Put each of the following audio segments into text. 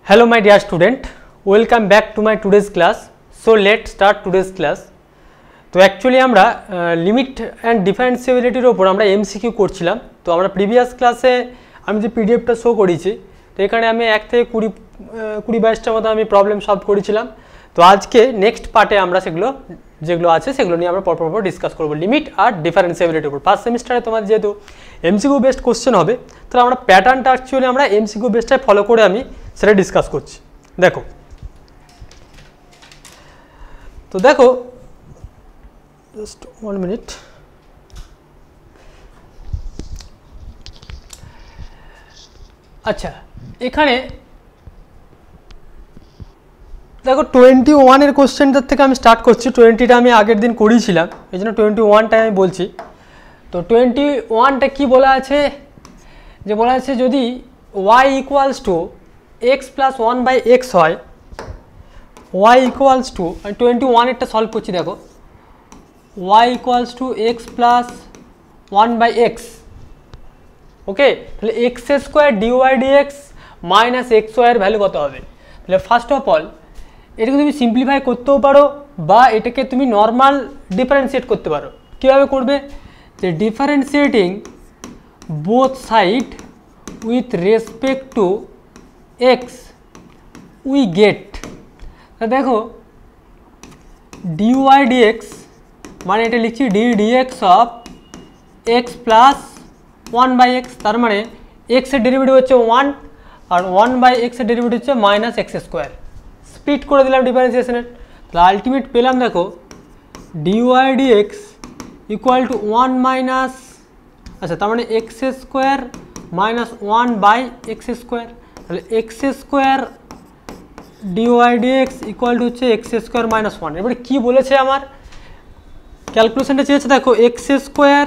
Hello my dear student, welcome back to my today's class. So let's start today's class. তো actually আমরা limit and ডিফারেন্সিবিলিটির ওপর আমরা MCQ করছিলাম। তো আমরা প্রিভিয়াস ক্লাসে আমি যে পিডিএফটা শো করেছি, তো এখানে আমি 1 থেকে 20-22টার মতো আমি প্রবলেম সলভ করেছিলাম। তো আজকে নেক্সট পার্টে আমরা যেগুলো আছে সেগুলো নিয়ে আমরা পরপর ডিসকাস করব লিমিট আর ডিফারেন্সিবিলিটির উপর। ফার্স্ট সেমিস্টারে তোমার যেহেতু এমসিকিউ বেসড কোশ্চেন হবে, তাহলে আমরা প্যাটার্নটা অ্যাকচুয়ালি আমরা এমসিকিউ বেসডটাই ফলো করে আমি সেটা ডিসকাস করছি। দেখো, তো দেখো just 1 minute। আচ্ছা, এখানে দেখো 21 এর কোশ্চেনটার থেকে আমি স্টার্ট করছি। 20টা আমি আগের দিন করেছিলাম, এই জন্য 21টা আমি বলছি। তো 21টা কি বলা আছে, যে বলা আছে যদি y equals two x plus 1/x হয়, y ইকুয়ালস টু 21 এরটা সলভ করছি। দেখো y equals two x plus 1/x, ওকে। তাহলে x square dy dx minus x y এর ভ্যালু কত হবে? তাহলে ফার্স্ট অফ অল এটাকে তুমি সিম্পলিফাই করতেও পারো বা এটাকে তুমি নর্মাল ডিফারেন্সিয়েট করতে পারো। কীভাবে করবে? যে differentiating both side with respect to x we get, দেখো dy dx মানে এটা লিখছি d dx of x plus 1/x, তার মানে এক্স এর ডেরিভেটিভ হচ্ছে 1 আর 1/x এর ডেরিভেটিভ হচ্ছে মাইনাস এক্স স্কোয়ার। স্প্লিট করে দিলাম ডিফারেন্সিয়েশনের, তাহলে আলটিমেট পেলাম দেখো dy dx equal to 1 minus, আচ্ছা তার মানে x square minus 1/x square. তাহলে x square dy dx equal to হচ্ছে এক্স স্কোয়ার মাইনাস 1। এবারে কী বলেছে আমার ক্যালকুলেশনটা চেয়েছে, দেখো x square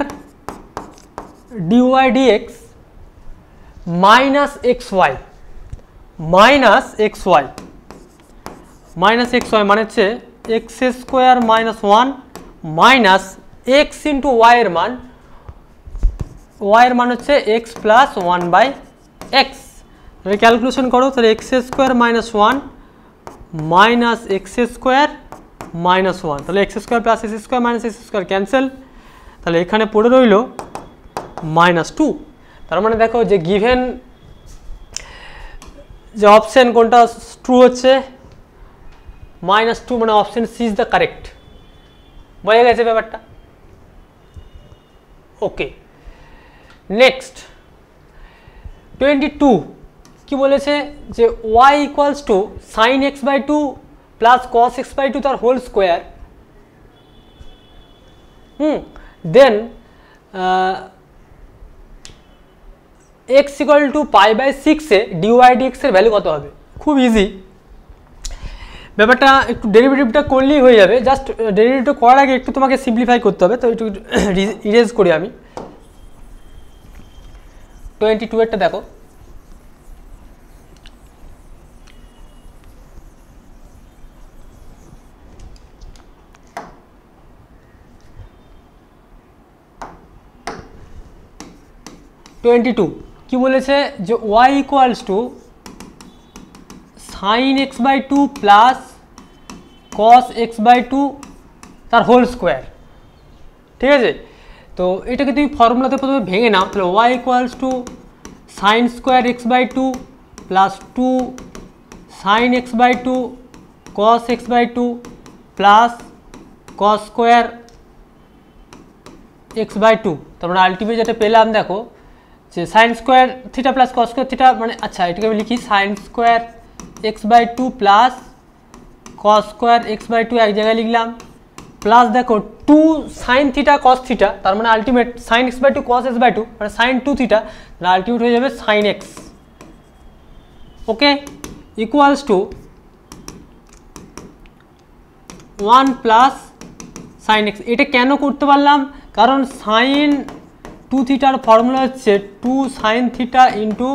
dy dx minus x y মানে হচ্ছে x square minus 1 minus x into y এর মান হচ্ছে এক্স প্লাস 1/x। তাহলে ক্যালকুলেশন করো, তাহলে x square minus 1 minus x square minus 1, তাহলে x square plus x square minus x square cancel, তাহলে এখানে পড়ে রইল -2। তার মানে দেখো যে গিভেন যে অপশন কোনটা ট্রু হচ্ছে -2, মানে option C is the correct. বোঝা গেছে ব্যাপারটা? ওকে, নেক্সট 22 কি বলেছে, যে y equals to sine x/2 plus cos x/2 তার whole square, then x equal to π/6 এ dy dx এর ভ্যালু কত হবে? খুব ইজি ব্যাপারটা, একটু ডেরিভেটিভটা করলেই হয়ে যাবে। জাস্ট ডেরিভেটিভটা করার আগে একটু তোমাকে সিম্পলিফাই করতে হবে, তো একটু ইরেজ করি আমি। 22 এরটা দেখো, কি বলেছে, যে y equals to sine x/2 plus cos x/2 তার হোল স্কোয়ার, ঠিক আছে। তো এটাকে তুমি ফর্মুলাতে প্রথমে ভেঙে নাও, তাহলে y equals to sine square x/2 plus 2 sine x/2 cos x/2 plus cos square x/2। তারপরে আলটিমেট যেটা পেলাম দেখো, যে sine square theta plus cos square theta, মানে আচ্ছা এটাকে আমি লিখি sine square x/2 plus cos square x/2 এক জায়গায় লিখলাম, প্লাস দেখো 2 সাইন থিটা কস থিটা, তার মানে ultimate sign x/2 cos x/2 মানে সাইন 2 থিটা, তাহলে আলটিমেট হয়ে যাবে sine x, okay, equals to 1 plus sine x। এটা কেন করতে পারলাম? কারণ সাইন 2 থিটার ফর্মুলা হচ্ছে 2 sine theta into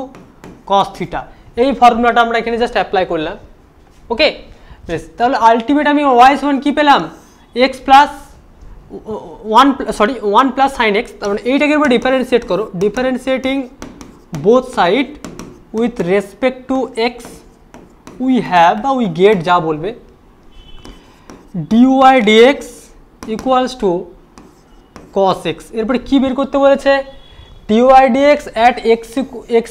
cos theta, এই ফর্মুলাটা আমরা এখানে জাস্ট অ্যাপ্লাই করলাম, ওকে বেশ। তাহলে আলটিমেট আমি y সমান কী পেলাম, x plus 1 plus sine x। তার মানে এইটাকে এবার ডিফারেন্সিয়েট করো, differentiating both side with respect to x we have বা উই গেট যা বলবে dy dx equals to cos x। এরপরে কি বের করতে বলেছে dy dx at x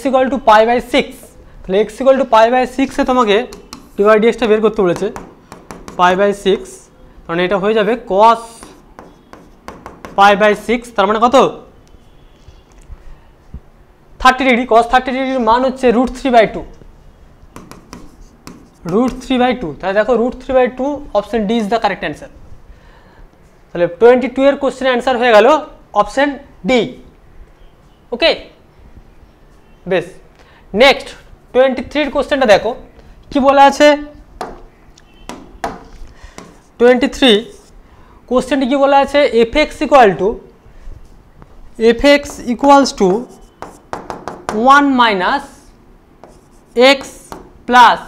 equal to pi by 6। তাহলে x equal to pi by 6 এ তোমাকে dy dx টা বের করতে বলেছে pi by 6, কারণ এটা হয়ে যাবে cos pi by 6, তার মানে কত 30 ডিগ্রি। cos 30 ডিগ্রির মান হচ্ছে √3/2, √3/2। তাহলে দেখো √3/2 option D is the correct answer. তাহলে 22 এর কোশ্চেনের অ্যান্সার হয়ে গেল অপশন ডি। ওকে, বেশ। নেক্সট 23 এর কোশ্চেনটা দেখো কি বলা আছে। 23 কোশ্চেনটি কি বলা আছে fx equals to 1 minus x plus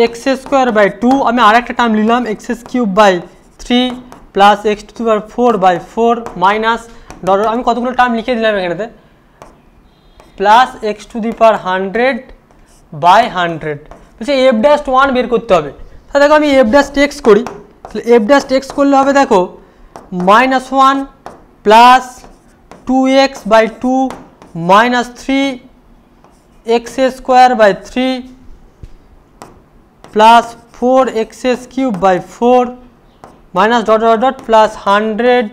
x square by 2, আমি আর একটা টার্ম নিলাম x³/3 plus x⁴/4 minus dot, আমি কতগুলো টার্ম লিখে দিলাম এখানেতে, প্লাস x⁴100/100। বলছে f'1 বের করতে হবে। তাহলে দেখো আমি f' করি, তাহলে f' করলে হবে দেখো -1 plus 2x/2 minus 3x²/3 plus 4x³/4 minus dot dot dot plus 100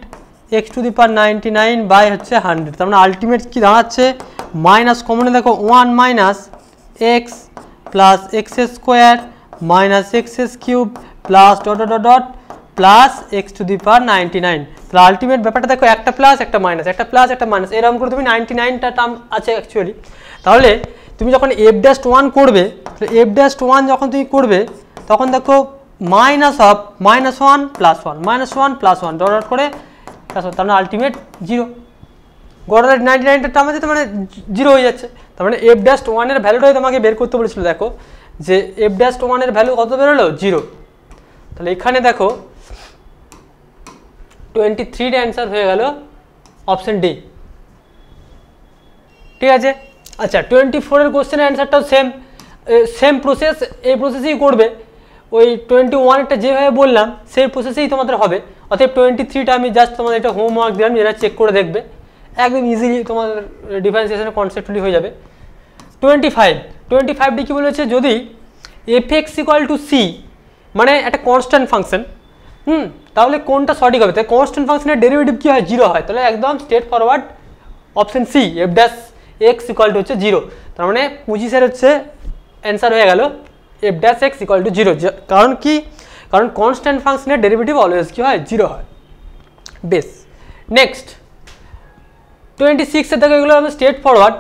x⁴99/100। তার মানে আলটিমেট কি দাঁড়াচ্ছে মাইনাস কমনে দেখো 1 minus x plus x² minus x³ plus dot dot dot plus x⁴99। তাহলে আলটিমেট ব্যাপারটা দেখো একটা প্লাস একটা মাইনাস, একটা প্লাস একটা মাইনাস, এরকম করে তুমি 99টা টার্ম আছে অ্যাকচুয়ালি। তাহলে তুমি যখন f'1 করবে, f'1 যখন তুমি করবে তখন দেখো -1 + 1 ডট ডট করে তার মানে আলটিমেট 0, গড়ে 99টা টার্ম আছে, তার মানে 0 হয়ে যাচ্ছে। তার মানে f'1 এর ভ্যালুটাই তোমাকে বের করতে বলেছিল। দেখো যে f'1 এর ভ্যালু কত বেরোলো 0। তাহলে এখানে দেখো 23 এর অ্যান্সার হয়ে গেল অপশন ডি। ঠিক আছে। আচ্ছা 24 এর কোশ্চেনের অ্যান্সারটাও সেম প্রসেস, এই প্রসেসেই করবে। ওই 21 এরটা যেভাবে বললাম সেই প্রসেসেই তোমাদের হবে। অতএব 23টা আমি জাস্ট তোমাদের এটা হোমওয়ার্ক দিলাম, যেটা চেক করে দেখবে, একদম ইজিলি তোমাদের ডিফারেন্সিয়েশনের কনসেপ্টলি হয়ে যাবে। 25ডি কি বলেছে, যদি fx = c মানে একটা কনস্ট্যান্ট ফাংশন, তাহলে কোনটা সঠিক হবে? তাই কনস্ট্যান্ট ফাংশনের ডেরিভেটিভ কি হয় 0 হয়, তাহলে একদম straight forward option C f'(x) হচ্ছে 0। তার মানে 25 হচ্ছে অ্যান্সার হয়ে গেল f'(x) = 0। কারণ কি, কারণ কনস্ট্যান্ট ফাংশনের ডেরিভেটিভ অলওয়েজ কি হয় 0 হয়। বেশ। নেক্সট 26 এর দেখো এগুলো হবে স্ট্রেট ফরওয়ার্ড।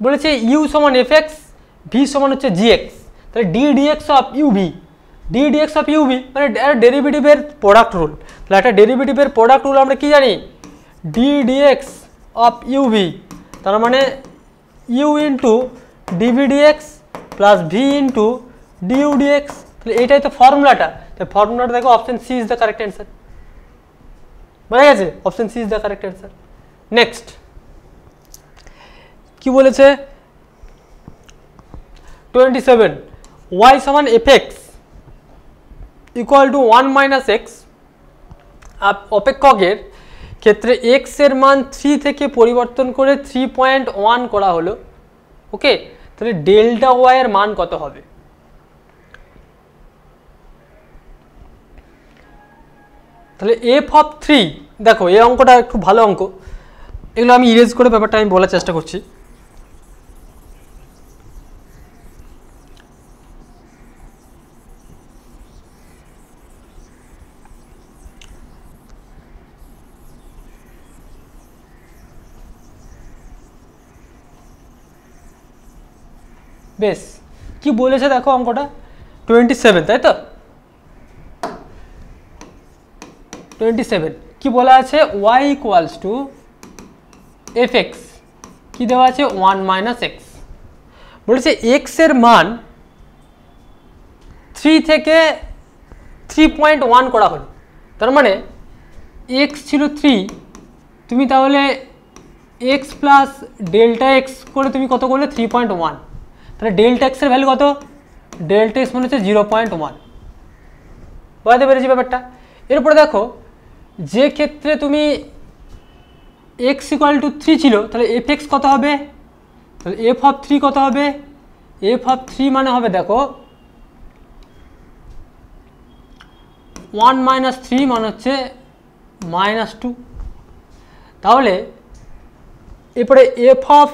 বলেছে u সমান fx, v সমান হচ্ছে gx, তাহলে ddx of uv, ddx of uv মানে ডেরিভেটিভের প্রোডাক্ট রুল। তাহলে একটা ডেরিভেটিভের প্রোডাক্ট রুল আমরা কি জানি, ddx অফ uv, তার মানে u into dvdx plus v into dudx। তাহলে এইটাই তো ফর্মুলাটা। তাই ফর্মুলাটা দেখো option C is the correct answer. বুঝা গেছে, option C is the correct answer. Next কি বলেছে 27 y সমান fx = 1 - x, অপেক্ষকের ক্ষেত্রে x এর মান 3 থেকে পরিবর্তন করে 3.1 করা হলো। ওকে, তাহলে ডেল্টা y এর মান কত হবে? তাহলে f(3), দেখো এই অঙ্কটা একটু ভালো অঙ্ক, এগুলো আমি ইরেজ করে ব্যাপারটা আমি বলার চেষ্টা করছি। বেশ, কি বলেছে দেখো অঙ্কটা 27, তাই তো 27 কি বলা আছে, y = fx, কি দেওয়া আছে 1 - x, বলেছে x এর মান 3 থেকে 3.1 করা হলো। তার মানে x ছিল 3, তুমি তাহলে x প্লাস ডেল্টা x করে তুমি কত করলে 3.1, তাহলে ডেল্টা x এর ভ্যালু কত ডেল্টা এক্স মানে হচ্ছে 0.1। বুঝতে পেরেছি ব্যাপারটা। এরপরে দেখো যে ক্ষেত্রে তুমি এক্স ইকুয়াল টু 3 ছিল, তাহলে এফ এক্স কত হবে, তাহলে এফ অফ 3 কত হবে, এফ অফ 3 মানে হবে দেখো 1 মাইনাস 3 মানে হচ্ছে -2। তাহলে এরপরে এফ অফ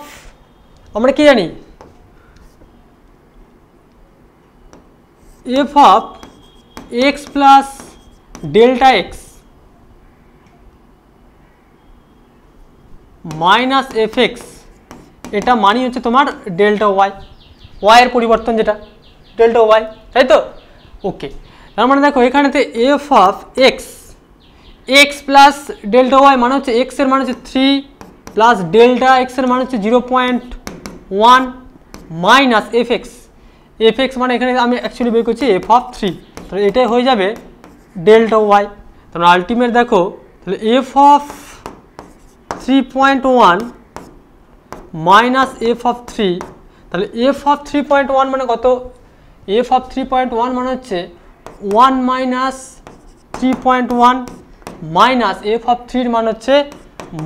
আমরা কি জানি, F of x plus delta x minus F x, এটা মানি হচ্ছে তোমার ডেল্টা ওয়াই, ওয়াইয়ের পরিবর্তন যেটা ডেল্টা ওয়াই, তাই তো? ওকে, তার মানে দেখো এখানেতে f of x x plus delta y মানে হচ্ছে এক্সের মান হচ্ছে 3 প্লাস ডেল্টা এক্সের মান হচ্ছে 0.1 minus F x, F x মানে এখানে আমি অ্যাকচুয়ালি বের করছি এফ অফ 3, তাহলে এটাই হয়ে যাবে ডেল্টা ওয়াই। তাহলে আলটিমেট দেখো তাহলে f of 3.1 minus f of 3, তাহলে এফ অফ 3.1 মানে কত, এফ অফ 3.1 মানে হচ্ছে 1 মাইনাস 3.1 মাইনাস এফ অফ 3 মানে হচ্ছে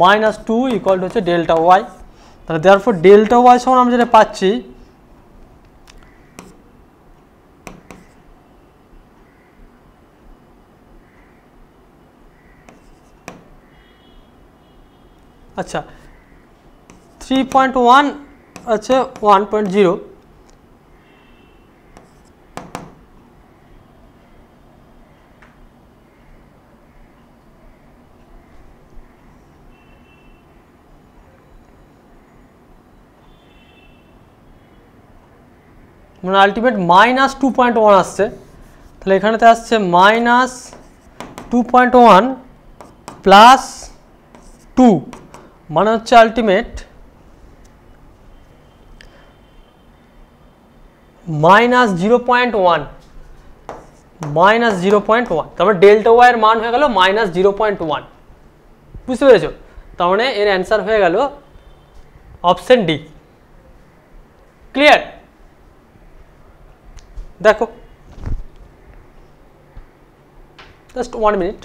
-2 ইকুয়াল টু হচ্ছে ডেল্টা ওয়াই। তাহলে দেয়ারফর ডেল্টা ওয়াই সমান আমরা যেটা পাচ্ছি আচ্ছা 3.1 আছে 1.0, মানে আলটিমেট -2.1 আসছে। তাহলে এখানেতে আসছে -2.1 প্লাস 2 মানে হচ্ছে আলটিমেট -0.1 -0.1, তারপরে ডেল্টা ওয়াই এর মান হয়ে গেল -0.1। বুঝতে পেরেছো? তার মানে এর অ্যান্সার হয়ে গেল অপশন ডি। ক্লিয়ার? দেখো জাস্ট 1 মিনিট।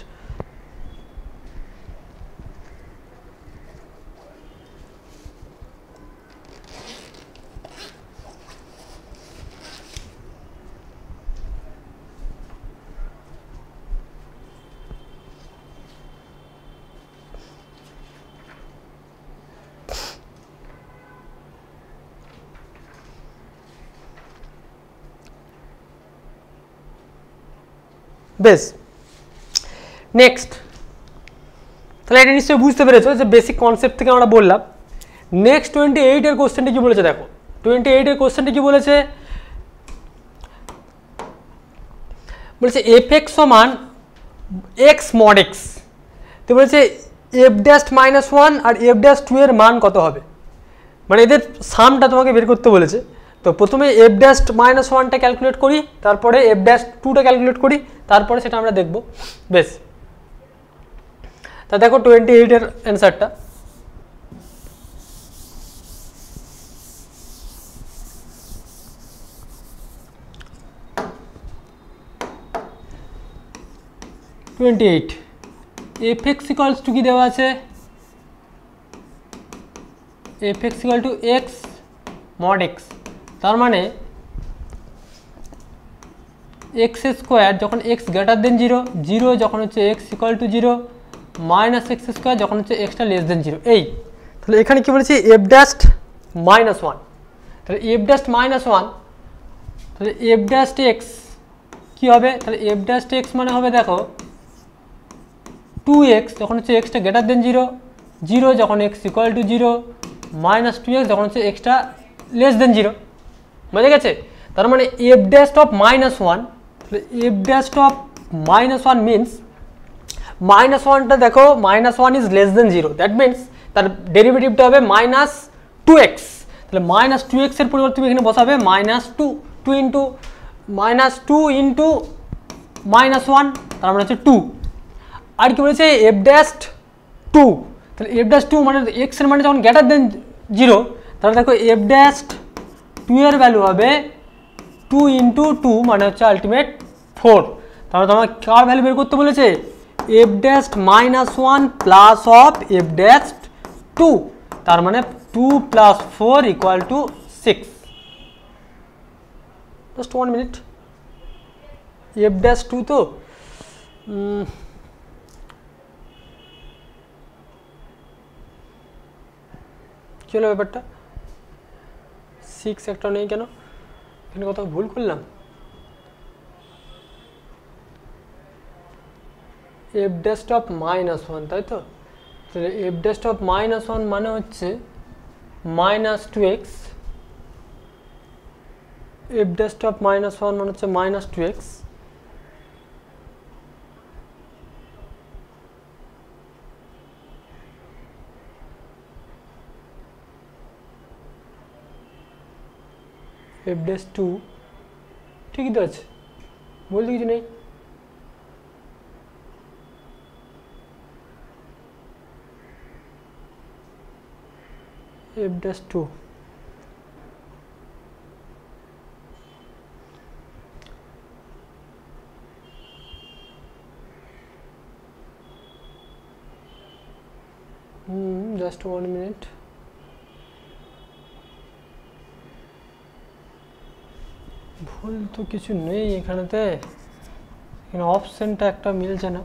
বেশ, নেক্সট, তাহলে এটা নিশ্চয়ই বুঝতে পেরেছো যে বেসিক কনসেপ্ট থেকে আমরা বললাম। নেক্সট 28 এর কোশ্চেনটি কি বলেছে দেখো, 28 এর কোশ্চেনটি কি বলেছে, বলেছে এফ এক্স সমান এক্স মড এক্স, তো বলেছে এফ ড্যাশ -1 আর এফ ড্যাশ 2 এর মান কত হবে, মানে এদের সামটা তোমাকে বের করতে বলেছে। তো প্রথমে এফ ড্যাশ -1টা ক্যালকুলেট করি, তারপরে এফ ড্যাশ 2টা ক্যালকুলেট করি, তারপরে সেটা আমরা দেখব। বেশ, তা দেখো 28 এর অ্যান্সারটা, এফ এক্স ইকুয়ালস টু কি দেওয়া আছে, F x equal to x mod x, তার মানে এক্স স্কোয়ার যখন এক্স গ্রেটার দেন 0, 0 যখন হচ্ছে x equal to 0, minus x square যখন হচ্ছে এক্সটা লেস দেন 0। এই তাহলে এখানে কি বলেছি এফ ড্যাশ -1, তাহলে এফ ড্যাশ -1, তাহলে এফ ড্যাশ এক্স কী হবে, তাহলে এফ ড্যাশ এক্স মানে হবে দেখো 2x যখন হচ্ছে এক্সটা গ্রেটার দেন 0, 0 যখন এক্স ইকুয়াল টু 0, -2x যখন হচ্ছে এক্সটা লেস দেন 0। বুঝে গেছে? তার মানে f dash of -1, f dash of -1 means -1টা দেখো -1 is less than 0, that means তার ডেরিভেটিভটা হবে -2x। তাহলে -2x এর পরিবর্তে তুমি এখানে বসাবে -2 ইন্টু -1, তার মানে হচ্ছে 2। আর কি বলেছে এফ ড্যাশ 2, তাহলে এফ ড্যাশ 2 মানে এক্স এর মানে যখন গ্রেটার দেন 0, তাহলে দেখো এফ ড্যাশ 2 এর ভ্যালু হবে 2 ইন্টু 2 মানে হচ্ছে আলটিমেট 4। তাহলে তোমার কার ভ্যালু বের করতে বলেছে, F dash minus 1 plus of F dash 2, তার মানে 2 plus 4 equal to 6। Just 1 minute, F dash 2 তো কি হলো ব্যাপারটা, 6 একটা নেই কেন, এখানে কোথাও ভুল করলাম। এফ ড্যাশ অফ মাইনাস 1 তাই তো, তাহলে এফ ড্যাশ অফ মাইনাস 1 মানে হচ্ছে minus 2x, F dash of minus 1 মানে হচ্ছে মাইনাস 2x, এফ ড্যাশ 2 ঠিকই তো আছে, বলতে কিছু নেই। এফ ড্যাশ 2 জাস্ট 1 মিনিট, ভুল তো কিছু নেই এখানেতে, এখানে অপশনটা একটা মিলছে না।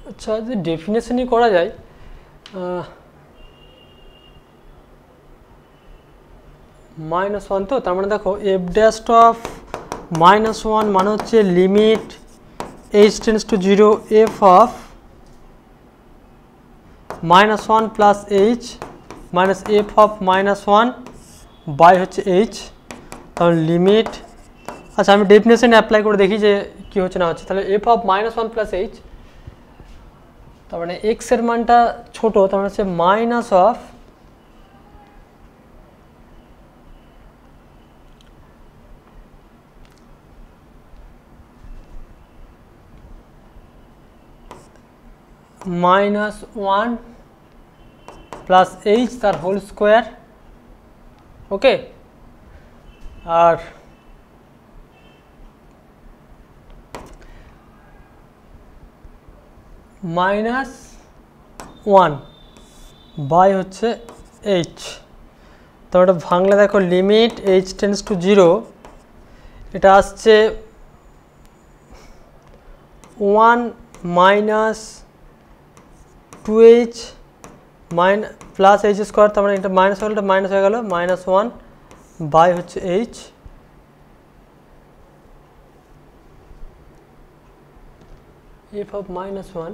আচ্ছা যে ডেফিনেশনই করা যায়, মাইনাস 1 তো, তার মানে দেখো এফ ড্যাশ অফ মাইনাস 1 মানে হচ্ছে limit h tends to 0 f of minus 1 plus h minus f of minus 1 by হচ্ছে এইচ, তাহলে লিমিট, আচ্ছা আমি ডেফিনেশন অ্যাপ্লাই করে দেখি যে কী হচ্ছে না হচ্ছে। তাহলে f of minus 1 plus h, তার মানে এক্স এর মানটা ছোট, তার মানে হচ্ছে minus of minus 1 plus h তার হোল স্কোয়ার, ওকে, আর মাইনাস 1 বাই হচ্ছে এইচ, তো এটা ভাঙলে দেখো লিমিট এইচ টেন্স টু 0, এটা আসছে 1 minus 2h minus plus h square, তার মানে এটা মাইনাস হয়ে গেল, এটা মাইনাস হয়ে গেল, মাইনাস 1 বাই হচ্ছে এইচ, এফ অফ মাইনাস 1,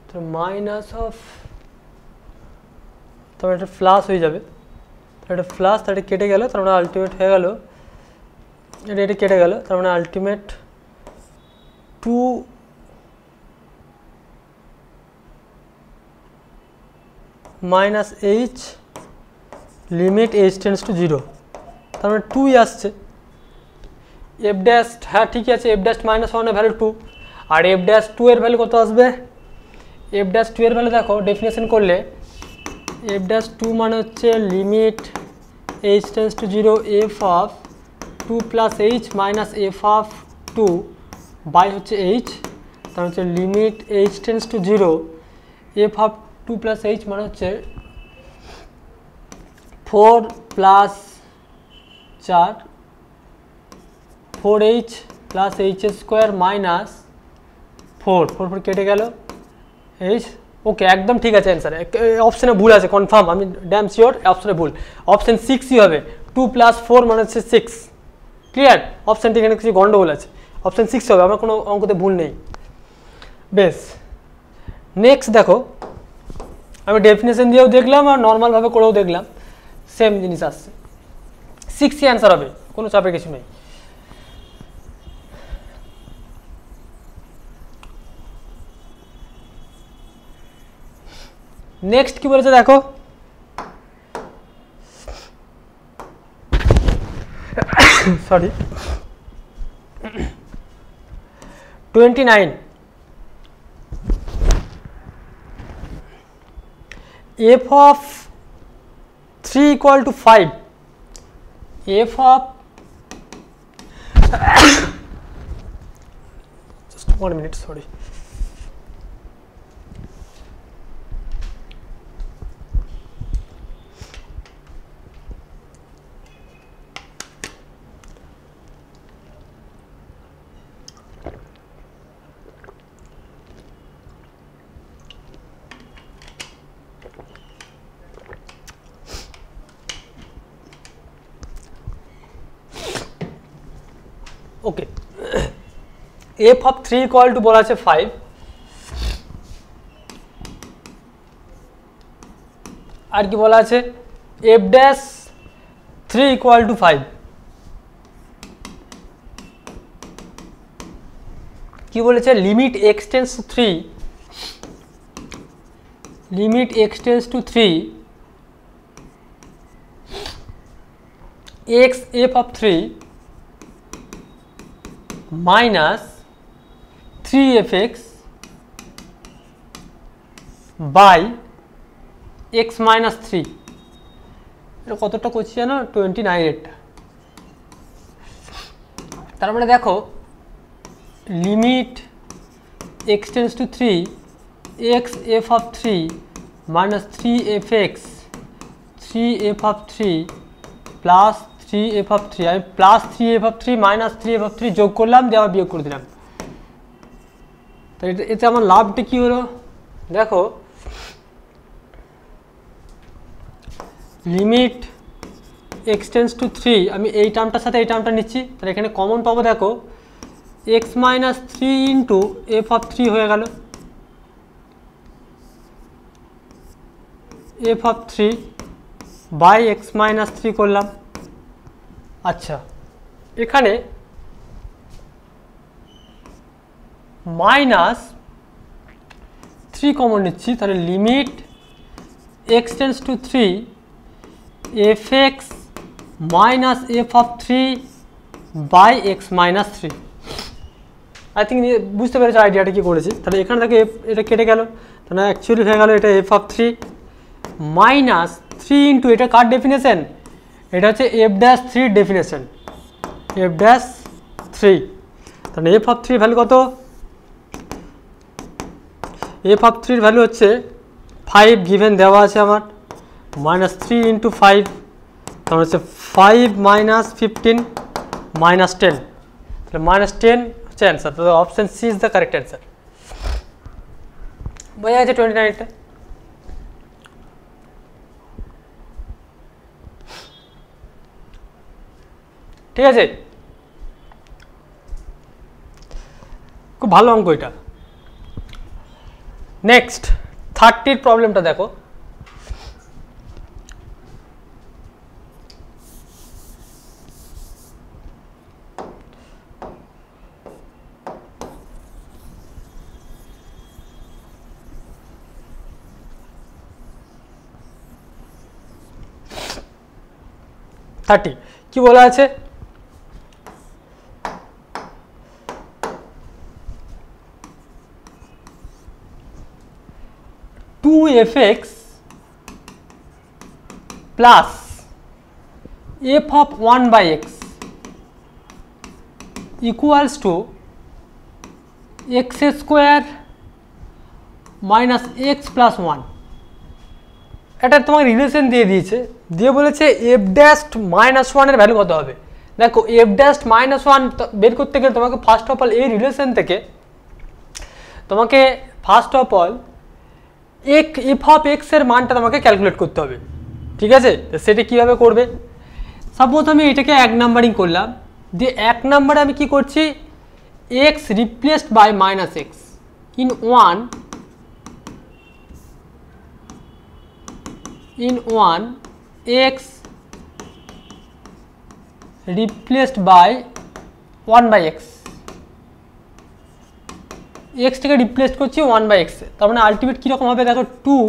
তো মাইনাস অফ, তারপরে এটা প্লাস হয়ে যাবে, এটা প্লাস, তার এটা কেটে গেল, তার মানে আলটিমেট হয়ে গেল, এটা কেটে গেল, তার মানে ultimate 2 minus H limit h tends to 0, তার মানে 2ই আসছে। এফ ড্যাশ, হ্যাঁ ঠিকই আছে, এফ ড্যাশ মাইনাস 1 এর ভ্যালু 2, আর এফ ড্যাশ 2 এর ভ্যালু কত আসবে, এফ ড্যাশ 2 এর ভ্যালু দেখো ডেফিনেশন করলে এফ ড্যাশ 2 মানে হচ্ছে limit h tends to 0 f of 2 plus h minus f of 2 by হচ্ছে এইচ, তার হচ্ছে limit h tends to 0 f of 2 plus h মানে হচ্ছে 4 plus 4 4h plus h square minus 4 4 কেটে গেল এইচ, ওকে একদম ঠিক আছে অ্যান্সার, অপশানে ভুল আছে কনফার্ম, আমি ড্যাম শিওর অপশানে ভুল, অপশান 6ই হবে, 2 প্লাস 4 মানে হচ্ছে 6, ক্লিয়ার, অপশানটি এখানে কিছু গন্ডগোল আছে, অপশান 6 হবে, আমার কোনো অঙ্কতে ভুল নেই। বেশ, নেক্সট দেখো, আমি ডেফিনেশন দিয়েও দেখলাম আর নর্মালভাবে করেও দেখলাম, সেম জিনিস আসছে, 6ই অ্যান্সার হবে, কোনো চাপের কিছু নেই। নেক্সট কি বলেছে দেখো, sorry 29 f of 3 equal to 5, f of just 1 minute, sorry. Okay, f of 3 equal to বলা আছে 5, আর কি বলা আছে f ড্যাশ 3 ইকুয়াল টু 5, কি বলেছে limit x tends to 3, limit x tends to 3 x f of 3 minus 3fx by x minus 3, এটা কতটা করছি জানো 29 এরটা। তার মানে দেখো limit x tends to 3 x f of 3 minus 3fx 3f of 3 plus 3f of 3, আমি plus 3f of 3 minus 3f of 3 যোগ করলাম, দিয়ে আবার বিয়োগ করে দিলাম। তো এতে আমার লাভটা কি হলো দেখো, লিমিট x টেন্ডস টু 3, আমি এই টার্মটার সাথে এই টার্মটা নিচ্ছি, তাহলে এখানে কমন পাবো দেখো x minus 3 into f of 3 হয়ে গেল, f of 3 বাই x মাইনাস 3 করলাম। আচ্ছা, এখানে মাইনাস 3 কমন নিচ্ছি, তাহলে limit x tends to 3 fx minus f of 3 বাই x মাইনাস 3। আই থিঙ্ক বুঝতে পেরেছো আইডিয়াটা কি করেছি। তাহলে এখানে থেকে এটা কেটে গেল, তাহলে অ্যাকচুয়ালি হয়ে গেল এটা f of 3 মাইনাস 3 ইন্টু এটা কার ডেফিনেশন, এটা হচ্ছে f dash 3 definition, f dash 3। তাহলে f of 3 ভ্যালু কত, f of 3 ভ্যালু হচ্ছে 5 গিভেন দেওয়া আছে আমার, মাইনাস 3 ইন্টু 5, তাহলে হচ্ছে 5 মাইনাস 15 মাইনাস 10, তাহলে মাইনাস 10 হচ্ছে অ্যান্সার। তো option C is the correct answer. বোঝা যাচ্ছে 29টা। ঠিক আছে, খুব ভালো অঙ্ক এটা। নেক্সট 30 প্রবলেমটা দেখো, কি বলা আছে, two fx plus f of 1 by x equals to x square minus x plus 1। এটা তোমাকে রিলেশন দিয়ে দিয়েছে, দিয়ে বলেছে f ড্যাশ মাইনাস 1 এর ভ্যালু কত হবে। দেখো f ড্যাশ মাইনাস 1 বের করতে গেলে তোমাকে ফার্স্ট অফ অল এই রিলেশন থেকে তোমাকে first of all f of x এর মানটা তোমাকে ক্যালকুলেট করতে হবে। ঠিক আছে, সেটা কিভাবে করবে, সাপোজ আমি এটাকে 1 নাম্বারিং করলাম, দিয়ে 1 নাম্বারে আমি কি করছি x replaced by minus x in 1 x replaced by 1 by x, x থেকে রিপ্লেস করছি 1 বাই x, তার মানে আলটিমেট কীরকম হবে দেখো 2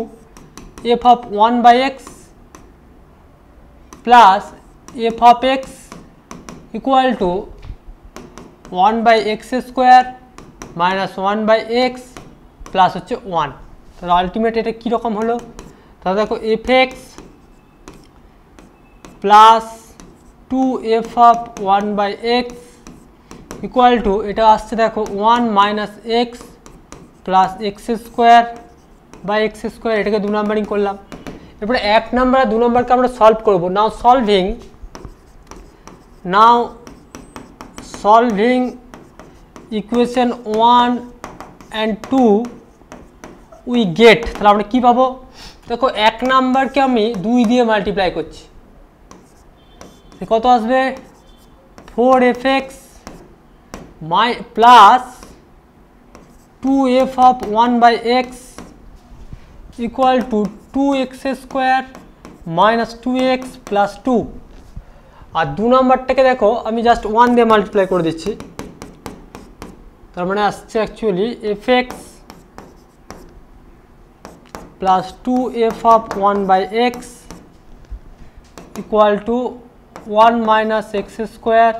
f of 1 by x plus f of x equal to 1 by x square minus 1 by x plus হচ্ছে 1। তাহলে ultimate এটা কীরকম হলো, তাহলে দেখো f x plus 2f of 1/x equal to এটা আসছে দেখো 1 minus x plus x square by x square, এটাকে 2 নাম্বারিং করলাম। এরপরে 1 নাম্বার আর 2 নাম্বারকে আমরা সলভ করবো। Now solving equation 1 and 2 we get, তাহলে আমরা কী পাবো? দেখো 1 নাম্বারকে আমি 2 দিয়ে মাল্টিপ্লাই করছি, কত আসবে? 4fx plus 2f of 1/x equal two 2x square minus 2x plus 2। আর 2 নাম্বারটাকে দেখো আমি জাস্ট 1 দিয়ে মাল্টিপ্লাই করে দিচ্ছি, তার মানে আসছে actually fx plus 2f of 1/x equal to 1 minus x square,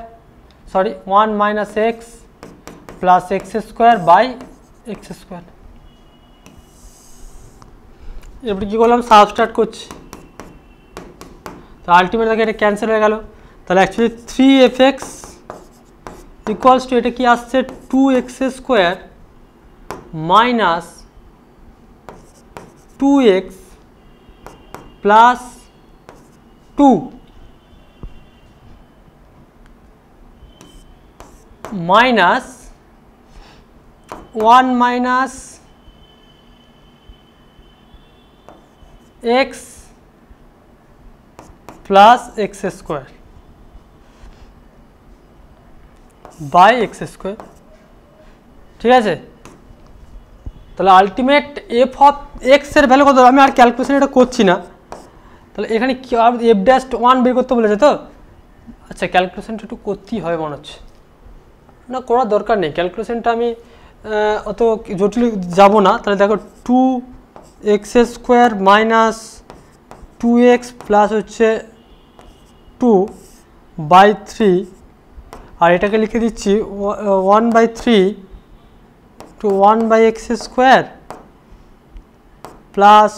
sorry 1 minus x plus x square by x square. এরপরে কী করলাম? সাবস্ট্রাক্ট করছি, তো আলটিমেট দেখে এটা ক্যান্সেল হয়ে গেল। তাহলে অ্যাকচুয়ালি 3fx ইকুয়ালস টু এটা কি আসছে 2x square minus 2x plus 2 minus 1 minus x plus x square by x square. ঠিক আছে, তাহলে আলটিমেট এফ অফ এক্স এর ভ্যালু কত? আমি আর ক্যালকুলেশন এটা করছি না, তাহলে এখানে কি এফ ড্যাশ 1 বের করতে বলেছে তো। আচ্ছা, ক্যালকুলেশনটা একটু করতেই হবে মনে হচ্ছে, না করার দরকার নেই, ক্যালকুলেশনটা আমি অত জটিল যাব না। তাহলে দেখো 2x square minus 2x plus হচ্ছে 2/3, আর এটাকে লিখে দিচ্ছি 1/3 to 1/x square plus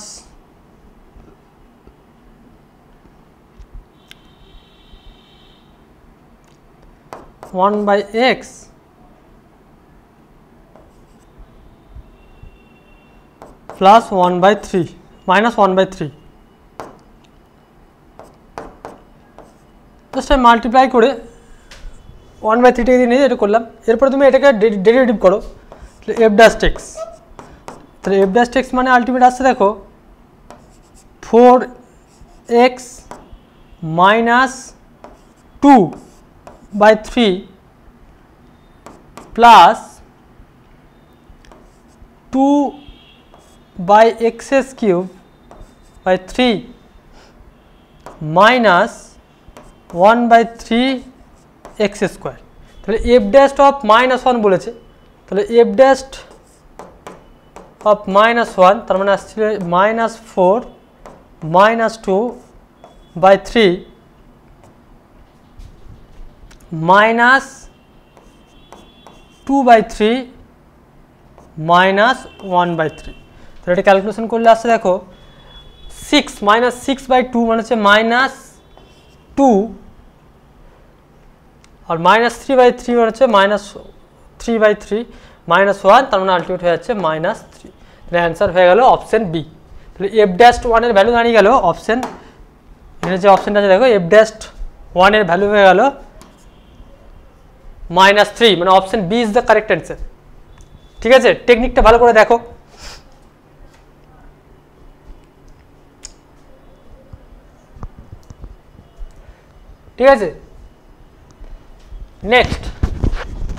1/x plus 1/3 minus 1/3। Just আমি মাল্টিপ্লাই করে 1/3 দিয়ে নিয়ে এটা করলাম। এরপরে তুমি এটাকে ডেরিভেটিভ করো, তাহলে এফ ড্যাশ এক্স, তাহলে এফ ড্যাশ এক্স মানে আলটিমেট আসছে দেখো 4x minus 2/3 plus 2/x cube by 3 minus 1/3 x square. তাহলে এফ ড্যাশ অফ -1 বলেছে, তাহলে এফ ড্যাশ অফ -1 তার মানে আসছে -4 -2/3 মাইনাস 2/3 মাইনাস 1/3। তাহলে এটা ক্যালকুলেশন করলে আসছে দেখো 6 মাইনাস 6/2 মানে হচ্ছে -2, আর -3/3 মানে হচ্ছে -3/3 -1, তার মানে আলটিমেট হয়ে যাচ্ছে -3। তাহলে অ্যান্সার হয়ে গেল অপশন বি। তাহলে এফ ড্যাশ 1 এর ভ্যালু দাঁড়িয়ে গেল অপশন, এখানে যে অপশনটা আছে দেখো এফ ড্যাশ 1 এর ভ্যালু হয়ে গেল -3, মানে option B is the correct answer. ঠিক আছে, টেকনিকটা ভালো করে দেখো। ঠিক আছে, নেক্সট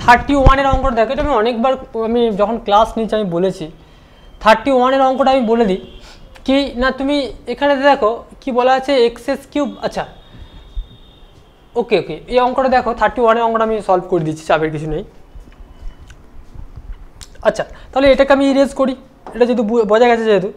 31 এর অঙ্কটা দেখো। এটা আমি অনেকবার আমি যখন ক্লাস নিচ্ছি আমি বলেছি। 31 এর অঙ্কটা আমি বলে দিই কি না, তুমি এখানে দেখো কি বলা আছে এক্স কিউব। আচ্ছা ওকে, এই অঙ্কটা দেখো 31 এর অঙ্কটা আমি সলভ করে দিচ্ছি, চাপের কিছু নেই। আচ্ছা, তাহলে এটাকে আমি ইরেজ করি, এটা যেহেতু বোঝা গেছে যেহেতু।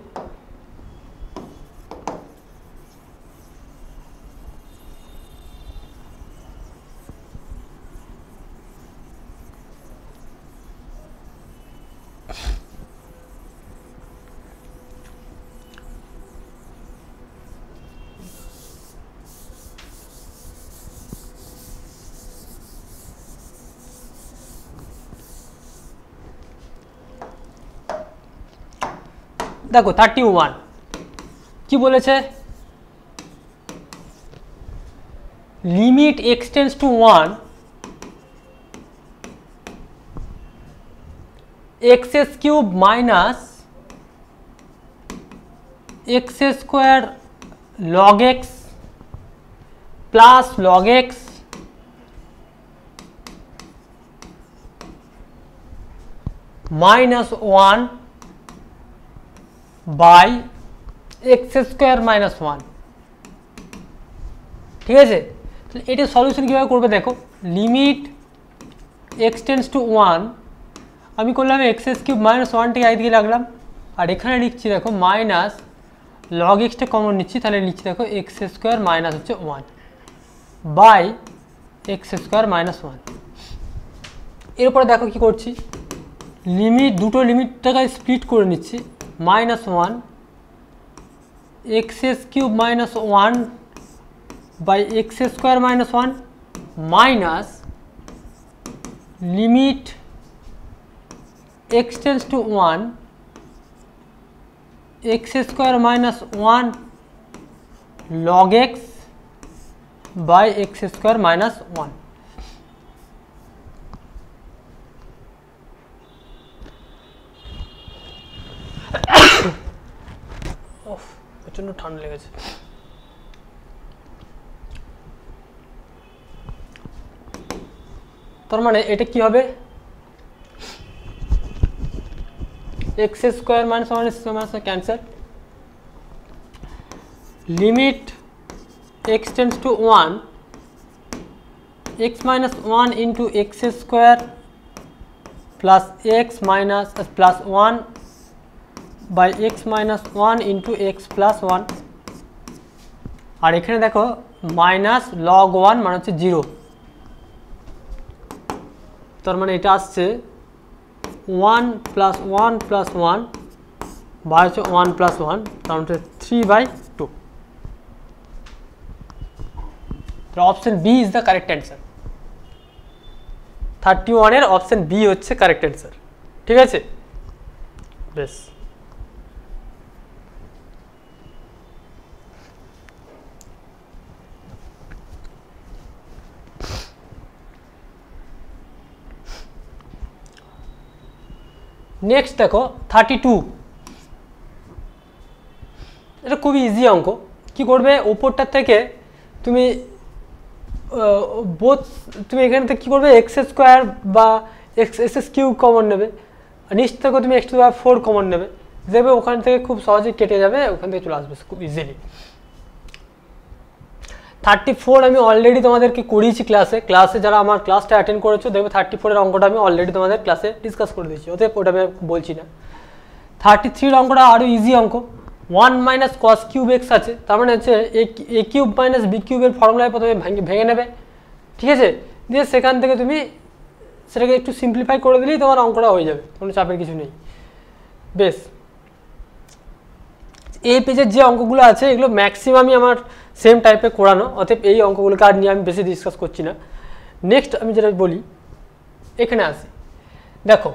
দেখো 31 কি বলেছে, limit x tends to 1 x cube minus x square log x plus log x minus 1 by x square minus 1। ঠিক আছে, তাহলে এটা সলিউশন কীভাবে করবে দেখো, লিমিট x টেন্ডস টু 1 আমি করলাম x কিউব মাইনাস 1টিকে একদিকে রাখলাম, আর এখানে লিখছি দেখো মাইনাস log x টা কমন নিচ্ছি, তাহলে লিখছি দেখো x স্কোয়ার মাইনাস হচ্ছে 1 বাই x স্কোয়ার মাইনাস 1। এরপরে দেখো কি করছি, লিমিট দুটো লিমিটটাকে স্প্লিট করে নিচ্ছি, minus 1 x cube minus 1 by x square minus 1 minus limit x tends to 1 x square minus 1 log x by x square minus 1। প্রচন্ড ঠান্ডা লেগেছে। তার মানে এটা কি হবে, x square minus 1 square minus cancel, limit x tends to 1 x minus 1 into x square plus x minus plus 1 by x minus 1 into x plus 1, আর এখানে দেখো মাইনাস log 1 মানে হচ্ছে 0, তার মানে এটা আসছে 1 প্লাস 1 প্লাস 1 বাই হচ্ছে 1 প্লাস 1, তার মানে 3/2। তো option B is the correct answer, 31 এর অপশন বি হচ্ছে কারেক্ট অ্যান্সার। ঠিক আছে, বেশ। নেক্সট দেখো 32, এটা খুবই ইজি অঙ্ক। কি করবে, ওপরটার থেকে তুমি তুমি এখান থেকে কী করবে, এক্স স্কোয়ার বা এক্স কিউব কমন নেবে, আর নিচ থেকে তুমি x two the power 4 common নেবে, দেবে ওখান থেকে খুব সহজেই কেটে যাবে, ওখান থেকে চলে আসবে খুব ইজিলি। 34 আমি অলরেডি তোমাদেরকে করিয়েছি ক্লাসে যারা আমার ক্লাসটা অ্যাটেন্ড করেছো দেখবে 34 এর অঙ্কটা আমি অলরেডি তোমাদের ক্লাসে ডিসকাস করে দিয়েছি, ওতে ওটা আমি বলছি না। 33 এর অঙ্কটা আরও ইজি অঙ্ক, 1 মাইনাস কস কিউব এক্স আছে, তার মানে হচ্ছে এ কিউব মাইনাস বি কিউবের ফর্মুলায় প্রথমে ভেঙে নেবে। ঠিক আছে, দিয়ে সেখান থেকে তুমি সেটাকে একটু সিম্পলিফাই করে দিলেই তোমার অঙ্কটা হয়ে যাবে, কোনো চাপের কিছু নেই। বেশ, এই পেজের যে অঙ্কগুলো আছে এগুলো ম্যাক্সিমামই আমার সেম টাইপের করানো, অতএব এই অঙ্কগুলোকে আর নিয়ে আমি বেশি ডিসকাস করছি না। নেক্সট আমি যেটা বলি, এখানে আসি, দেখো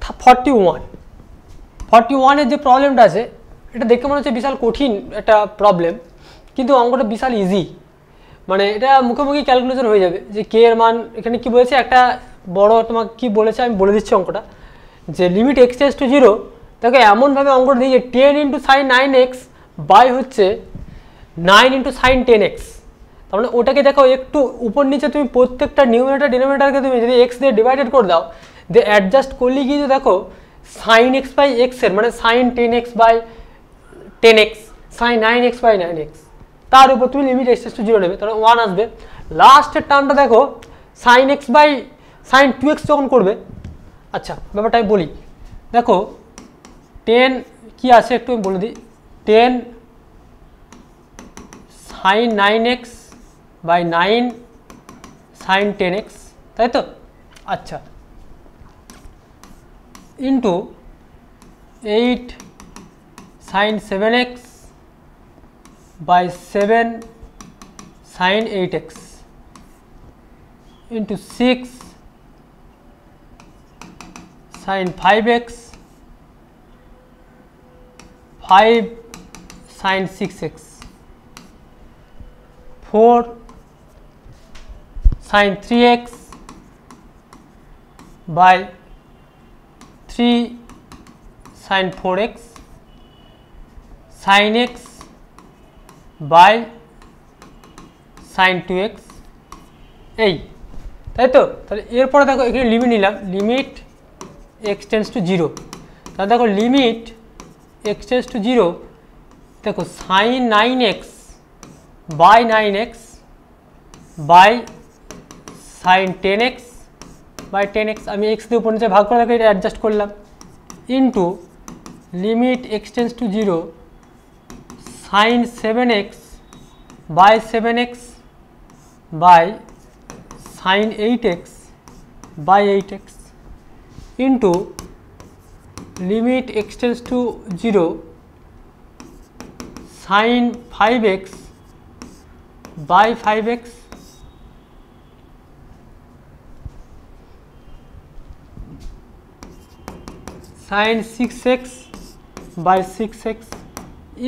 41 এর যে প্রবলেমটা আছে এটা দেখে মনে হচ্ছে বিশাল কঠিন একটা প্রবলেম, কিন্তু অঙ্কটা বিশাল ইজি, মানে এটা মুখোমুখি ক্যালকুলেশন হয়ে যাবে যে কে এর মান এখানে কি বলেছে, একটা বড় তোমাকে কি বলেছে আমি বলে দিচ্ছি অঙ্কটা, যে লিমিট x টেন্ডস টু 0, তাকে এমনভাবে অঙ্কটা দিয়ে 10 ইন্টু সাইন 9x বাই হচ্ছে 9 ইন্টু সাইন 10x, তার মানে ওটাকে দেখো একটু উপর নিচে তুমি প্রত্যেকটা নিউমারেটর ডিনোমিনেটরকে তুমি যদি x দিয়ে ডিভাইডেড করে দাও, দিয়ে অ্যাডজাস্ট করলে গিয়ে দেখো সাইন x বাই x এর মানে sign 10x by 10x, sign 9x by 9x, তার উপর তুমি লিমিট x টেন্ডস টু 0 নেবে, তাহলে 1 আসবে। লাস্টের টার্মটা দেখো sign x by sign 2x যখন করবে, আচ্ছা ব্যাপারটা আমি বলি, দেখো 10 কি আছে একটু আমি বলে দিই, 10 sign 9x by 9 sign 10x, তাই তো? আচ্ছা, into 8 sine 7x by 7 sine 8x into 6 sine 5x 5 sin 6x, 4 sin 3x by 3 sin 4x sin x by sin 2x এই, তাই তো? তাহলে এরপরে দেখো এখানে লিমিট নিলাম, লিমিট x টেন্স টু 0, তাহলে দেখো লিমিট x টেন্স টু 0, দেখো sin 9x by 9x by sin 10x by 10x, আমি x দিয়ে উপর নিচে ভাগ করে দেখো এটা অ্যাডজাস্ট করলাম, into limit x tense to 0 sin 7x by 7x by sin 8x by 8x into limit x tends to 0 sin 5x by 5x sin 6x by 6x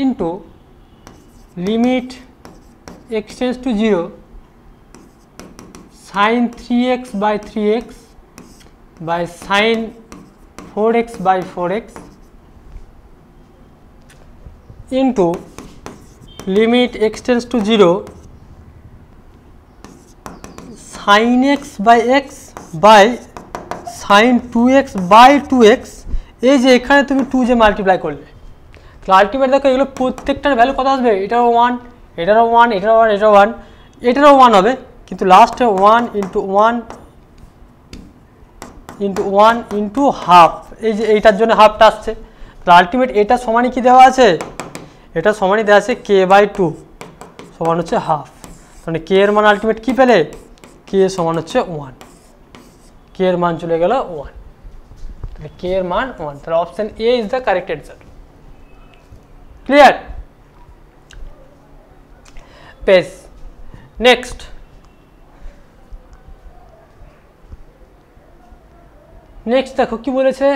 into limit x tends to 0 sin 3x by 3x by sin 4x by 4x into limit x tends to 0 sin x by x by sin 2x by 2x, এই যে এখানে তুমি 2 যে multiply করলে, তো ultimate দেখো এগুলো প্রত্যেকটার ভ্যালু কত আসবে, এটারও 1, এটারও 1, এটারও 1, এটারও 1, এটারও 1 হবে, কিন্তু লাস্টে 1 ইন্টু 1 ইন্টু 1 ইন্টু হাফ, এই যে এইটার জন্য হাফটা আসছে, তো আলটিমেট এটা সমানই কি দেওয়া আছে, এটা সমানই দেওয়া আছে কে বাই 2 সমান হচ্ছে হাফ, মানে কে এর মান আলটিমেট কি পেলে, কে সমান হচ্ছে 1, কে এর মান চলে গেল 1, তাহলে কে এর মান 1, তাহলে option A is the correct answer. Clear? বেশ, নেক্সট দেখো কি বলেছে,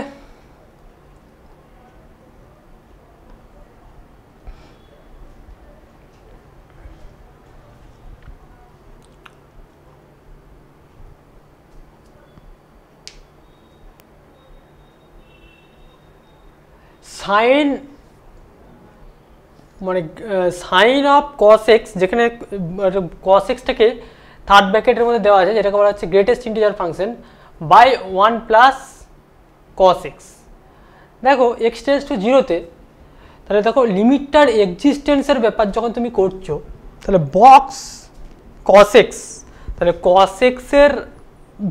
সাইন মানে সাইন অফ কস এক্স, যেখানে কস এক্সটাকে থার্ড ব্র্যাকেটের মধ্যে দেওয়া আছে, যেটাকে বলা হচ্ছে greatest integer function by 1 plus cos x. দেখো এক্স টেন্স টু 0-তে, তাহলে দেখো লিমিটটার এক্সিস্টেন্সের ব্যাপার যখন তুমি করছো, তাহলে বক্স কস এক্স, তাহলে কস এক্সের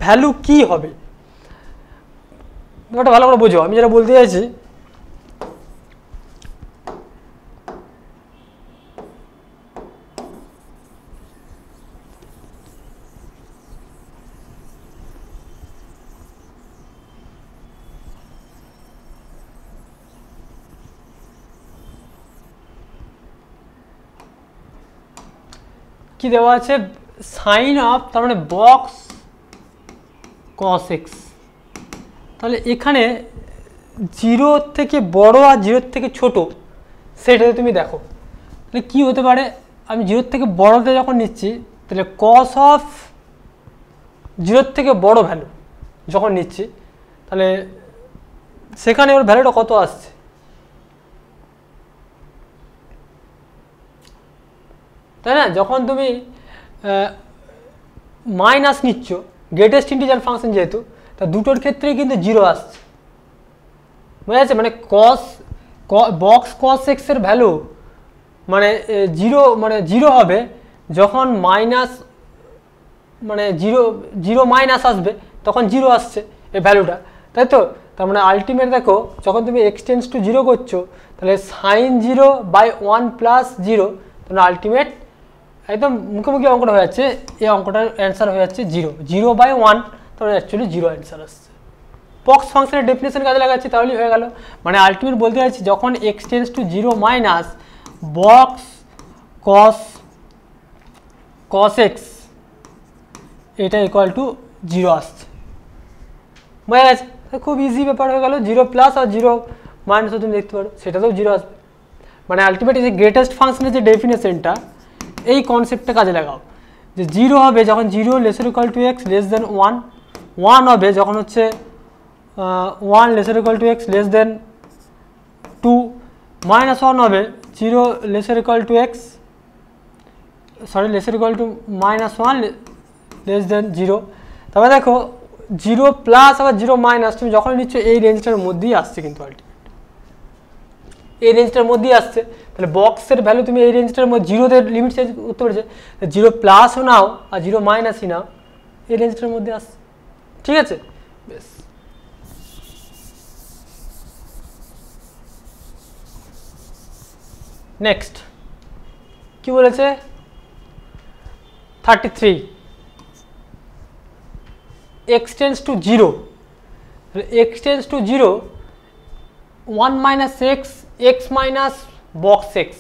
ভ্যালু কি হবে, ব্যাপারটা ভালো করে বোঝো, আমি যেটা বলতে চাইছি, কি দেওয়া আছে, সাইন অফ, তার মানে বক্স কস এক্স, তাহলে এখানে 0 থেকে বড় আর 0 থেকে ছোট সেটাতে তুমি দেখো, তাহলে কি হতে পারে, আমি 0 থেকে বড়তে যখন নিচ্ছি, তাহলে কস অফ 0 থেকে বড় ভ্যালু যখন নিচ্ছি, তাহলে সেখানে ওর ভ্যালুটা কত আসছে, তাই না? যখন তুমি মাইনাস নিচ্ছ গ্রেটেস্ট ইন্টিজার ফাংশন যেহেতু, তা দুটোর ক্ষেত্রেই কিন্তু 0 আসছে, বুঝা যাচ্ছে? মানে বক্স কস এক্সের ভ্যালু মানে 0 হবে যখন মাইনাস, মানে 0 মাইনাস আসবে তখন 0 আসছে এই ভ্যালুটা, তাই তো? তার মানে আলটিমেট দেখো যখন তুমি এক্স টেন্স টু 0 করছো, তাহলে সাইন 0 বাই 1 প্লাস 0, তাহলে আলটিমেট একদম মুখোমুখি অঙ্কটা হয়ে যাচ্ছে, এই অঙ্কটার অ্যান্সার হয়ে যাচ্ছে 0 বাই 1, তাহলে অ্যাকচুয়ালি 0 অ্যান্সার আসছে। বক্স ফাংশনের ডেফিনেশন কাজে লাগাচ্ছি, তাহলেই হয়ে গেল। মানে আলটিমেট বলতে চাইছি যখন x tends to 0 minus box cos x এটা ইকুয়াল টু 0 আসছে, বোঝা গেছে? খুব ইজি ব্যাপার হয়ে গেল। 0 প্লাস আর 0 মাইনাসও তুমি দেখতে পারো, সেটাতেও 0 আসবে। মানে আলটিমেট যে গ্রেটেস্ট ফাংশনের যে ডেফিনেশনটা এই কনসেপ্টটা কাজে লাগাও যে 0 হবে যখন 0 laser equal to x less দেন 1, 1 হবে যখন হচ্ছে 1 laser equal to x less দেন 2, -1 হবে 0 laser equal to x laser equal to -1 less than 0। তবে দেখো 0 প্লাস আবার 0 মাইনাস তুমি যখন নিচ্ছ এই রেঞ্জটার মধ্যেই আসছে, কিন্তু আলটিমেট এই রেঞ্জটার মধ্যেই আসছে। তাহলে বক্সের ভ্যালু তুমি এই রেঞ্জটার মধ্যে 0তে লিমিট চেঞ্জ করতে পারছে, 0 প্লাসও নাও আর 0 মাইনাসই নাও এই রেঞ্জটার মধ্যে আসছে। ঠিক আছে, বেশ। নেক্সট কি বলেছে 33 x tends to 0, x tends to 0 1 minus x x minus box x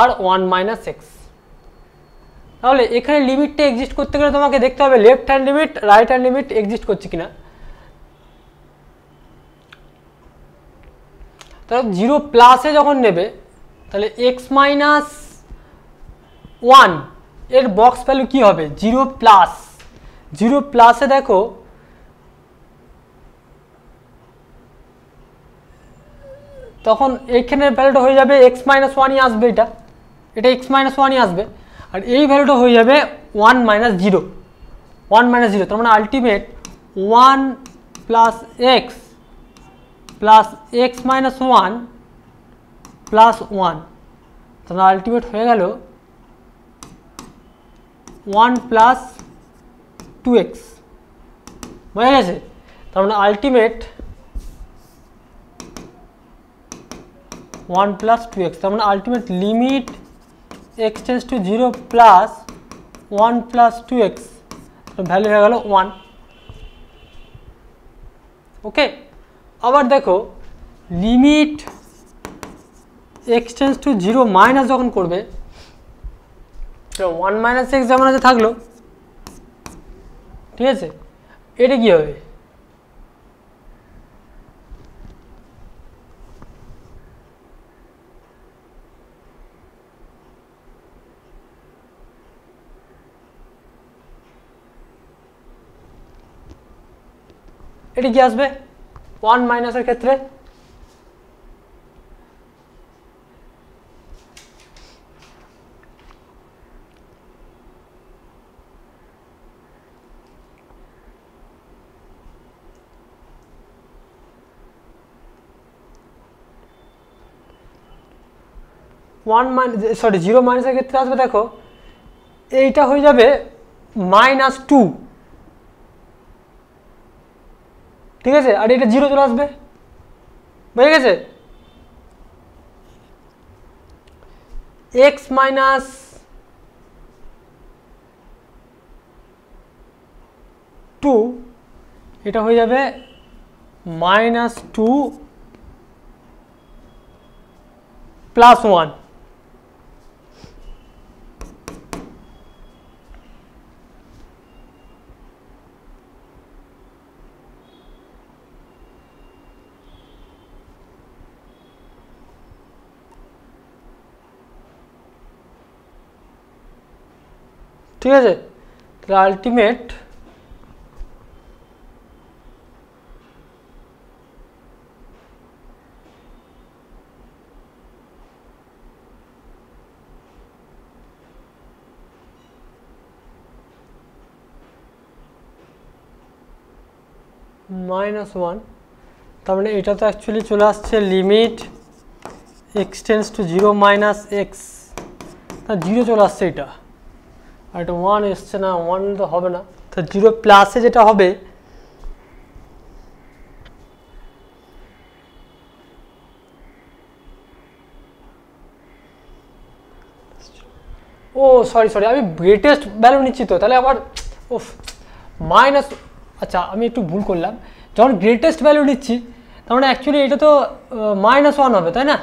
আর 1 মাইনাস এক্স। তাহলে এখানে লিমিটটা এক্সিস্ট করতে গেলে তোমাকে দেখতে হবে left hand limit right hand limit exist করছে কিনা। তাহলে 0 প্লাসে যখন নেবে তাহলে এক্স মাইনাস 1 এর বক্স ভ্যালু কি হবে 0 প্লাস, 0 প্লাসে দেখো তখন এইখানের ভ্যালুটা হয়ে যাবে এক্স মাইনাস 1ই আসবে, এটা এক্স মাইনাস 1ই আসবে, আর এই ভ্যালুটা হয়ে যাবে 1 মাইনাস 0, 1 মাইনাস 0। তার মানে ultimate 1 plus x plus x minus 1 plus 1, তার মানে আলটিমেট হয়ে গেল 1 প্লাস 2x। বোঝা গেছে? তার মানে আলটিমেট 1 প্লাস 2x, তার মানে ultimate limit x tends to 0 plus 1 plus 2x value হয়ে গেল 1। ওকে, আবার দেখো limit x tends to 0 minus যখন করবে 1 মাইনাস এক্স যেমন আছে থাকলো, ঠিক আছে, এটা কি হবে এটা কি আসবে 1 মাইনাসের ক্ষেত্রে জিরো মাইনাসের ক্ষেত্রে আসবে দেখো এইটা হয়ে যাবে -2, ঠিক আছে, আর এটা 0 চলে আসবে। বুঝে গেছে? এক্স মাইনাস 2 এটা হয়ে যাবে -2 প্লাস 1, ঠিক আছে। তাহলে আলটিমেট -1, তার মানে এটা তো অ্যাকচুয়ালি চলে আসছে limit x tends to 0 minus x, 0 চলে আসছে এটা, আর এটা 1 এসছে না, 1 তো হবে না। তো 0 প্লাসে যেটা হবে ও সরি আমি গ্রেটেস্ট ভ্যালু নিচ্ছি তো, তাহলে আবার মাইনাস, আচ্ছা আমি একটু ভুল করলাম, যখন গ্রেটেস্ট ভ্যালু নিচ্ছি তার মানে অ্যাকচুয়ালি এটা তো -1 হবে, তাই না?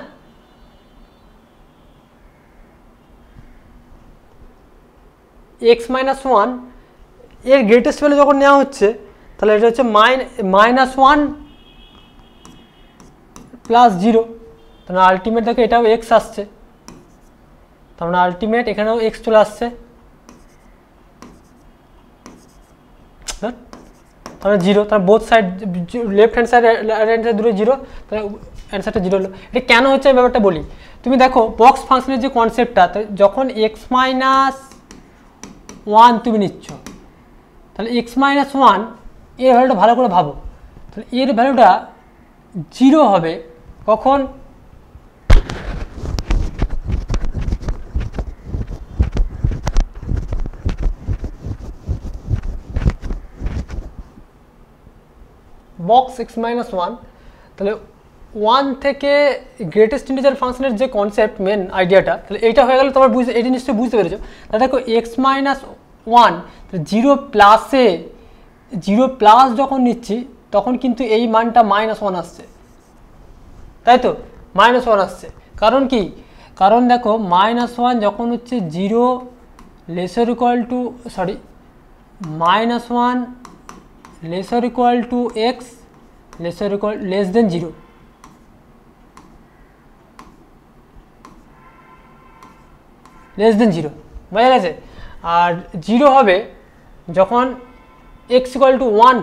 x মাইনাস 1 এর গ্রেটেস্ট ভ্যালু যখন নেওয়া হচ্ছে তাহলে এটা হচ্ছে -1 প্লাস 0, তাহলে আলটিমেট দেখো এটাও এক্স আসছে, তার মানে আলটিমেট এখানেও এক্স চলে আসছে, তাহলে জিরো, তাহলে both side left hand side right hand side দুটো জিরো, তাহলে অ্যান্সারটা জিরো হলো। এটা কেন হচ্ছে ব্যাপারটা বলি। তুমি দেখো বক্স ফাংশনের যে কনসেপ্টটা, যখন এক্স মাইনাস ওয়ান তুমি নিচ্ছ, তাহলে এক্স মাইনাস ওয়ান এর ভ্যালুটা ভালো করে ভাবো, তাহলে এর ভ্যালুটা জিরো হবে কখন, বক্স এক্স মাইনাস ওয়ান, তাহলে ওয়ান থেকে গ্রেটেস্ট ইন্টিজার ফাংশনের যে কনসেপ্ট মেন আইডিয়াটা, তাহলে এইটা হয়ে গেলে তোমার এই জিনিসটা বুঝতে পেরেছো। তাহলে দেখো এক্স মাইনাস ওয়ান জিরো প্লাসে, জিরো প্লাস যখন নিচ্ছি তখন কিন্তু এই মানটা মাইনাস ওয়ান আসছে, তাই তো মাইনাস ওয়ান আসছে। কারণ কি, কারণ দেখো মাইনাস ওয়ান যখন হচ্ছে zero lesser equal two sorry minus one lesser equal to x laser equal less than zero, less than zero, বোঝা গেছে। আর জিরো হবে যখন এক্স ইকুয়াল টু ওয়ান,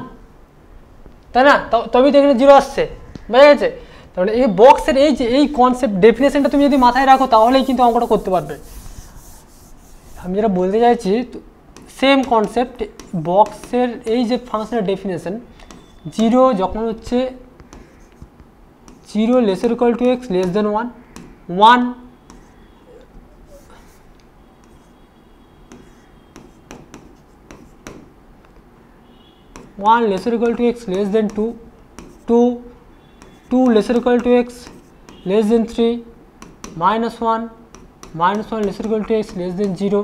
তাই না, তবেই তো এখানে জিরো আসছে, বোঝা গেছে। তাহলে এই বক্সের এই যে এই কনসেপ্ট ডেফিনেশনটা তুমি যদি মাথায় রাখো তাহলেই কিন্তু অঙ্কটা করতে পারবে। আমি যেটা বলতে চাইছি সেম কনসেপ্ট, বক্সের এই যে ফাংশনের ডেফিনেশন, জিরো যখন হচ্ছে zero lesser equal to x less than one, one one lesser equal to x less than two, two two lesser equal to x less than three, minus one lesser equal to x less than zero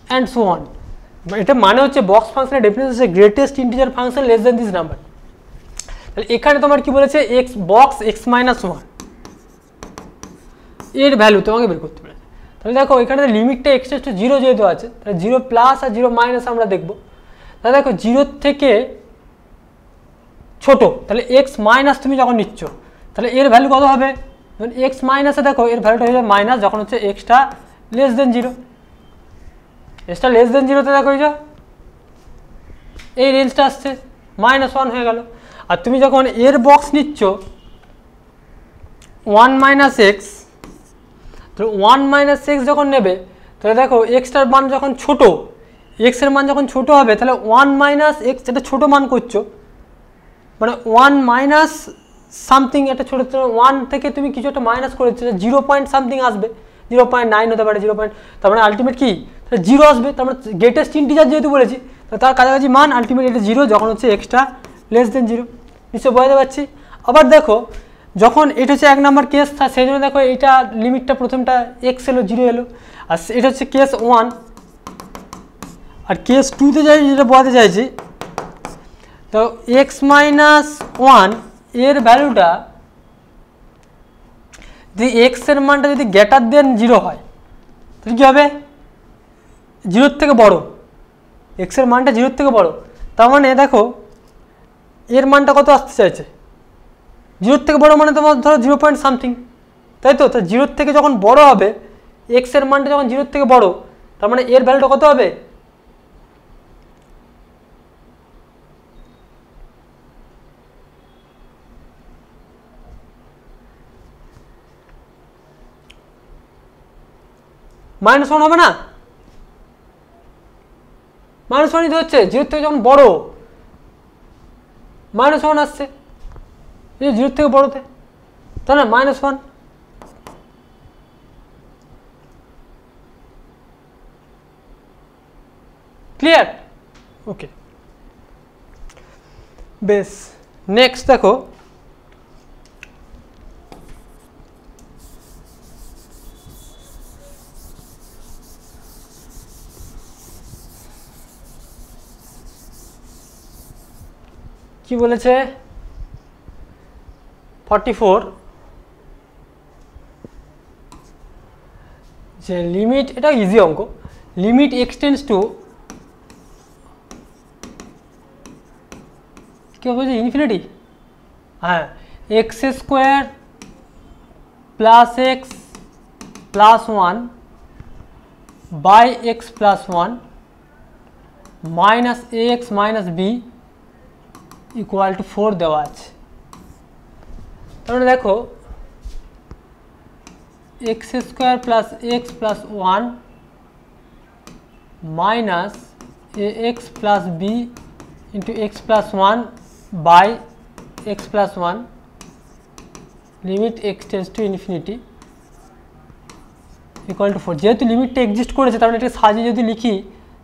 and so on. এটা মানে হচ্ছে box ফাংশনের definition হচ্ছে greatest integer function less than this number. তাহলে এখানে তোমার কি বলেছে, x box x minus one এর ভ্যালু তোমাকে বের করতে পারে। তাহলে দেখো এখানে লিমিটটা এক্স টেন্ডস টু জিরো যেহেতু আছে, তাহলে জিরো প্লাস আর জিরো মাইনাস আমরা দেখবো। তাহলে দেখো জিরোর থেকে ছোট, তাহলে এক্স মাইনাস তুমি যখন নিচ্ছ তাহলে এর ভ্যালু কত হবে, এক্স মাইনাসে দেখো এর ভ্যালুটা হয়ে যাবে মাইনাস যখন হচ্ছে extra less than zero, extra less দেন জিরোতে দেখো এই রেঞ্জটা আসছে মাইনাস ওয়ান হয়ে গেল। আর তুমি যখন এর বক্স নিচ্ছ ওয়ান মাইনাস এক্স, তো ওয়ান মাইনাস এক্স যখন নেবে তাহলে দেখো এক্সটার মান যখন ছোটো, এক্সের মান যখন ছোটো হবে তাহলে ওয়ান মাইনাস এক্স এটা ছোটো মান করছো, মানে ওয়ান মাইনাস সামথিং একটা ছোটো, ওয়ান থেকে তুমি কিছু একটা মাইনাস করেছো, জিরো পয়েন্ট সামথিং আসবে, 0.9 হতে পারে, 0. তার মানে আলটিমেট কি, তাহলে জিরো আসবে, তার মানে গ্রেটেস্ট ইন্টিজার যেহেতু বলেছি তার কাছাকাছি মান আলটিমেট এটা জিরো যখন হচ্ছে এক্সট্রা লেস দেন জিরো, নিশ্চয় বোঝাতে পারছি। আবার দেখো যখন এটা হচ্ছে এক নাম্বার কেস, সেই জন্য দেখো এটা লিমিটটা প্রথমটা এক্স এলো জিরো এলো, আর এটা হচ্ছে কেস ওয়ান। আর কেস টুতে যাই যেটা বোঝাতে চাইছি, তো এক্স মাইনাস ওয়ান এর ভ্যালুটা যদি এক্সের মানটা যদি গ্রেটার দেন জিরো হয় তাহলে কী হবে, জিরোর থেকে বড়, এক্সের মানটা জিরোর থেকে বড়, তার মানে দেখো এর মানটা কত আসতে চাইছে, জিরোর থেকে বড় মানে তোমার ধরো 0 পয়েন্ট সামথিং, তাই তো। জিরোর থেকে যখন বড় হবে, এক্সের মানটা যখন জিরোর থেকে বড়, তার মানে এর ভ্যালুটা কত হবে, মাইনাস ওয়ান হবে না, মাইনাস ওয়ানই তো হচ্ছে, জিরোর থেকে যখন বড় মাইনাস ওয়ান আসছে, এই জিরোর থেকে বড়তে, তাই না, মাইনাস ওয়ান। ক্লিয়ার, ওকে বেশ। নেক্সট দেখো কি বলেছে 44, যে লিমিট, এটা ইজি অঙ্ক, লিমিট এক্সটেন্ডস টু কি বলছে ইনফিনিটি, হ্যাঁ x square plus x plus 1 by x plus 1 minus a x minus b equal to 4 देवा आछे। ताहले देखो x square plus x plus 1 minus a x plus b into x plus 1 by x plus 1 limit x tends to infinity equal to 4। जेहेतु limit exist करेছে তার মানে এটা সাজিয়ে যদি লিখি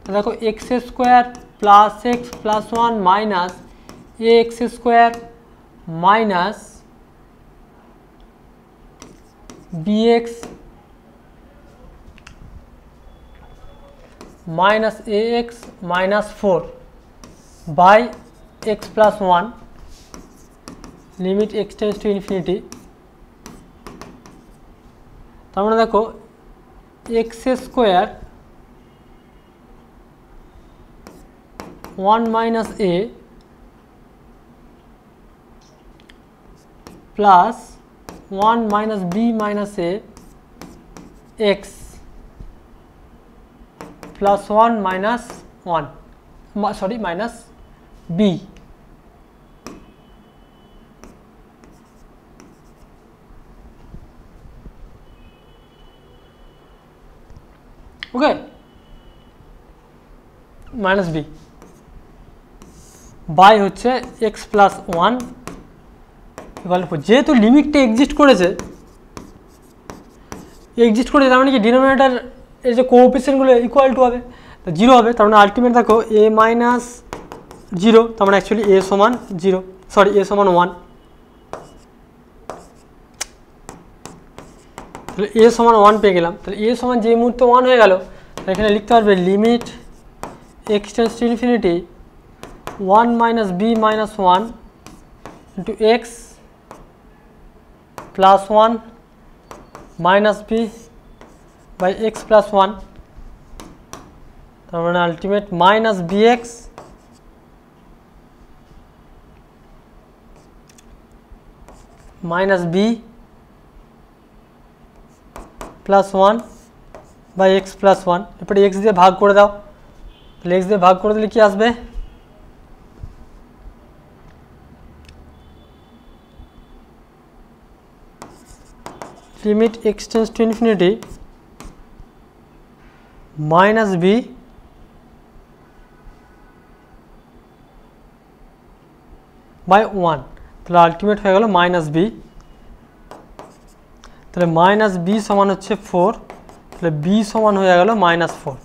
তাহলে দেখো x square plus x plus 1 minus a x square minus b x minus a x minus 4 by x plus 1 limit x tends to infinity. तार माने देखो x square 1 minus a plus 1 minus b minus a x plus 1 minus 1 sorry minus b. Okay minus b by होच्छे x plus 1 equal to 4। जेहेतु लिमिटটা exist করেছে তার মানে কি denominator এর যে কোএফিসিয়েন্টগুলো ইকুয়াল টু হবে তো 0 হবে। তার মানে আলটিমেট দেখো a মাইনাস 0 তার মানে অ্যাকচুয়ালি a সমান 0 সরি a সমান 1 তাহলে a সমান 1 পেয়ে গেলাম। তাহলে a সমান যে মুহূর্তে 1 হয়ে গেল তাহলে এখানে লিখতে পারবে limit x tends to infinity 1 minus b minus 1 into x plus 1 minus b by x plus 1 तार माने ultimate minus b x minus b plus 1 by x plus 1 एरपर एक्स दिए भाग करे दाओ ताहले एक्स दिए भाग करे दिले कि आसबे limit x tends to infinity minus b by 1 তাহলে আলটিমেট হয়ে গেল মাইনাস বি। তাহলে মাইনাস বি সমান হচ্ছে 4 তাহলে বি সমান হয়ে গেল মাইনাস 4।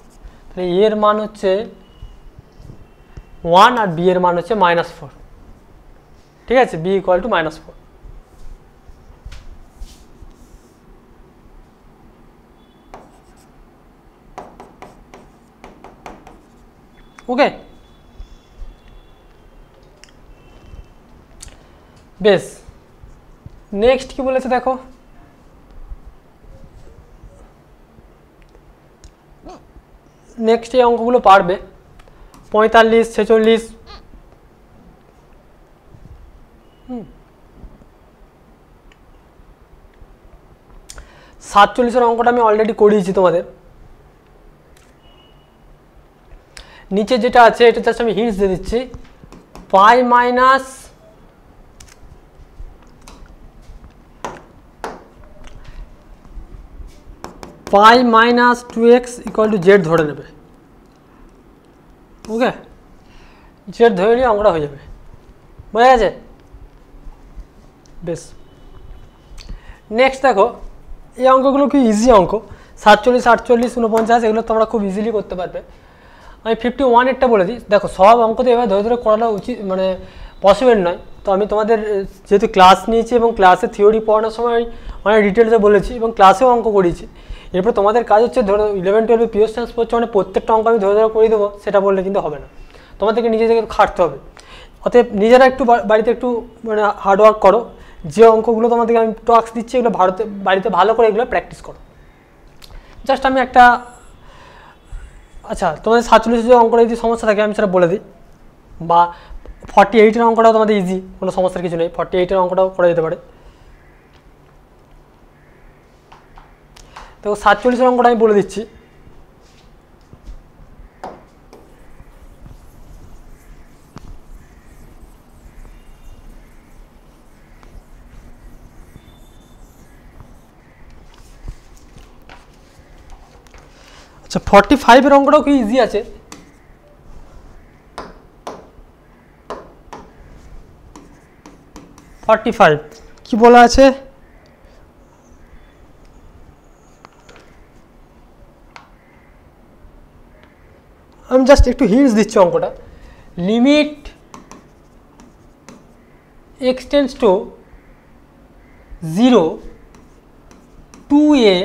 তাহলে এ এর মান হচ্ছে 1 আর বি এর মান হচ্ছে মাইনাস 4। ঠিক আছে b equal to minus 4। Okay बेस नेक्स्ट की बोले देखो नेक्स्ट ये अंकगुलो पारबे 45 46 47 अंकटा मैं अलरेडी करिয়েছি তোমাদের नीचे जेटा आछे এটা জাস্ট আমি হিন্টস দিয়ে দিচ্ছি pi minus pi minus 2x equal to z ধরে নেবে। ওকে z ধরে নিয়ে অঙ্কটা হয়ে যাবে বুঝা গেছে। বেশ নেক্সট দেখো এই অঙ্কগুলো কি ইজি অঙ্ক 47 48 49 এগুলো তোমরা খুব ইজিলি করতে পারবে। আমি 51 এরটা বলে দিই দেখো সব অঙ্ক তো এভাবে ধরে ধরে করানো উচিত মানে পসিবল নয়। তো আমি তোমাদের যেহেতু ক্লাস নিয়েছি এবং ক্লাসে থিওরি পড়ানোর সময় অনেক ডিটেলসে বলেছি এবং ক্লাসেও অঙ্ক করিয়েছি। এরপর তোমাদের কাজ হচ্ছে ধরো 11 12 পিওর সায়েন্স পড়ছো মানে প্রত্যেকটা অঙ্ক আমি ধরে ধরে করে দেবো সেটা বললে কিন্তু হবে না। তোমাদেরকে নিজেদেরকে খাটতে হবে। অতএব নিজেরা একটু বাড়িতে একটু মানে হার্ডওয়ার্ক করো। যে অঙ্কগুলো তোমাদেরকে আমি টাস্ক দিচ্ছি এগুলো বাড়িতে ভালো করে এগুলো প্র্যাকটিস করো। জাস্ট আমি একটা আচ্ছা তোমাদের 47 যে অঙ্কটা যদি সমস্যা থাকে আমি সেটা বলে দিই বা 48 এর অঙ্কটাও তোমাদের ইজি কোনো সমস্যার কিছু নেই 48 এর অঙ্কটাও করা যেতে পারে। তো 47 অঙ্কটা আমি বলে দিচ্ছি। আচ্ছা 45 এর অঙ্কটাও কি ইজি আছে। কি বলা আছে, আমি জাস্ট একটু হিন্টস দিচ্ছি অঙ্কটা। Limit x tends to 0 2a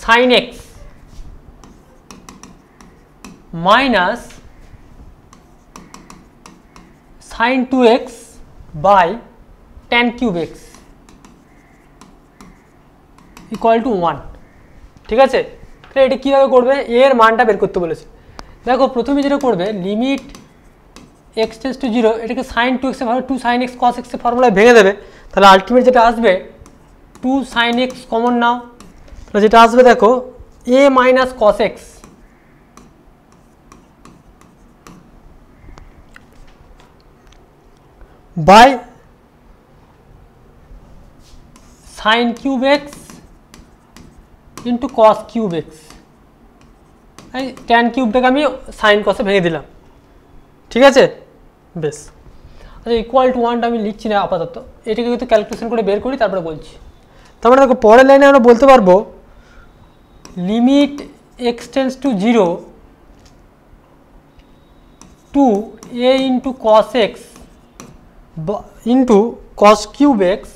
sin x minus sin 2x by tan cube x equal to 1। ঠিক আছে, তাহলে এটা কীভাবে করবে, এর মানটা বের করতে বলেছে। দেখো প্রথমে যেটা করবে, লিমিট এক্স টেন্স টু 0, এটাকে সাইন 2x এ ভাবে 2 sin x cos x এর ফর্মুলায় ভেঙে দেবে। তাহলে আলটিমেট যেটা আসবে 2 sin x কমন নাও, তাহলে যেটা আসবে দেখো a minus cos x by sine cube x into cos cube x. এই ট্যান কিউবটাকে আমি সাইন কসে ভেঙে দিলাম। ঠিক আছে, বেশ। আচ্ছা ইকুয়াল টু 1টা আমি লিখছি না আপাতত, এটাকে কিন্তু ক্যালকুলেশন করে বের করি তারপরে বলছি। তারপরে দেখো পরের লাইনে আমরা বলতে পারবো limit x tends to 0 to a into cos x into cos cube x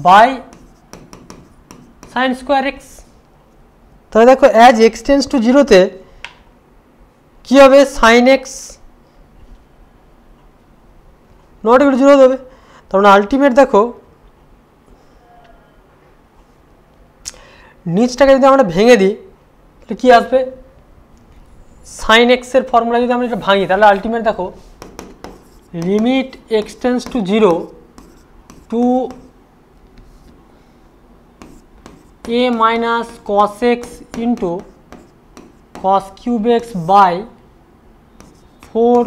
by sine square x. তাহলে দেখো অ্যাজ এক্স টেন্স টু 0-তে কী হবে, sine x not equal to 0 দেবে। তার মানে আলটিমেট দেখো নিচটাকে যদি আমরা ভেঙে দিই তাহলে কী আসবে, সাইন এক্সের ফর্মুলা যদি আমরা এটা ভাঙি তাহলে আলটিমেট দেখো limit x tends to 0 to a minus cos x into cos cube x by 4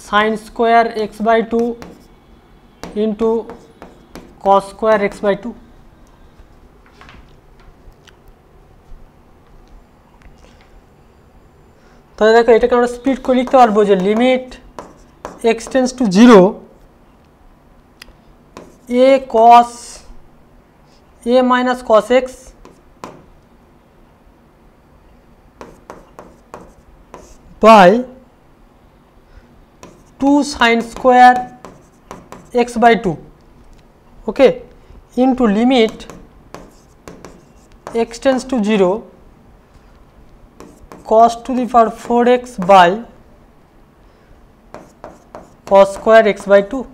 sin square x by 2 into cos square x by 2। তাহলে দেখো এটাকে আমরা স্প্লিট করে লিখতে পারবো যে limit x tense to 0 a cos a minus cos x by 2 sin square x by 2, okay, into limit x tends to 0 cos to the power 4x by cos square x by 2।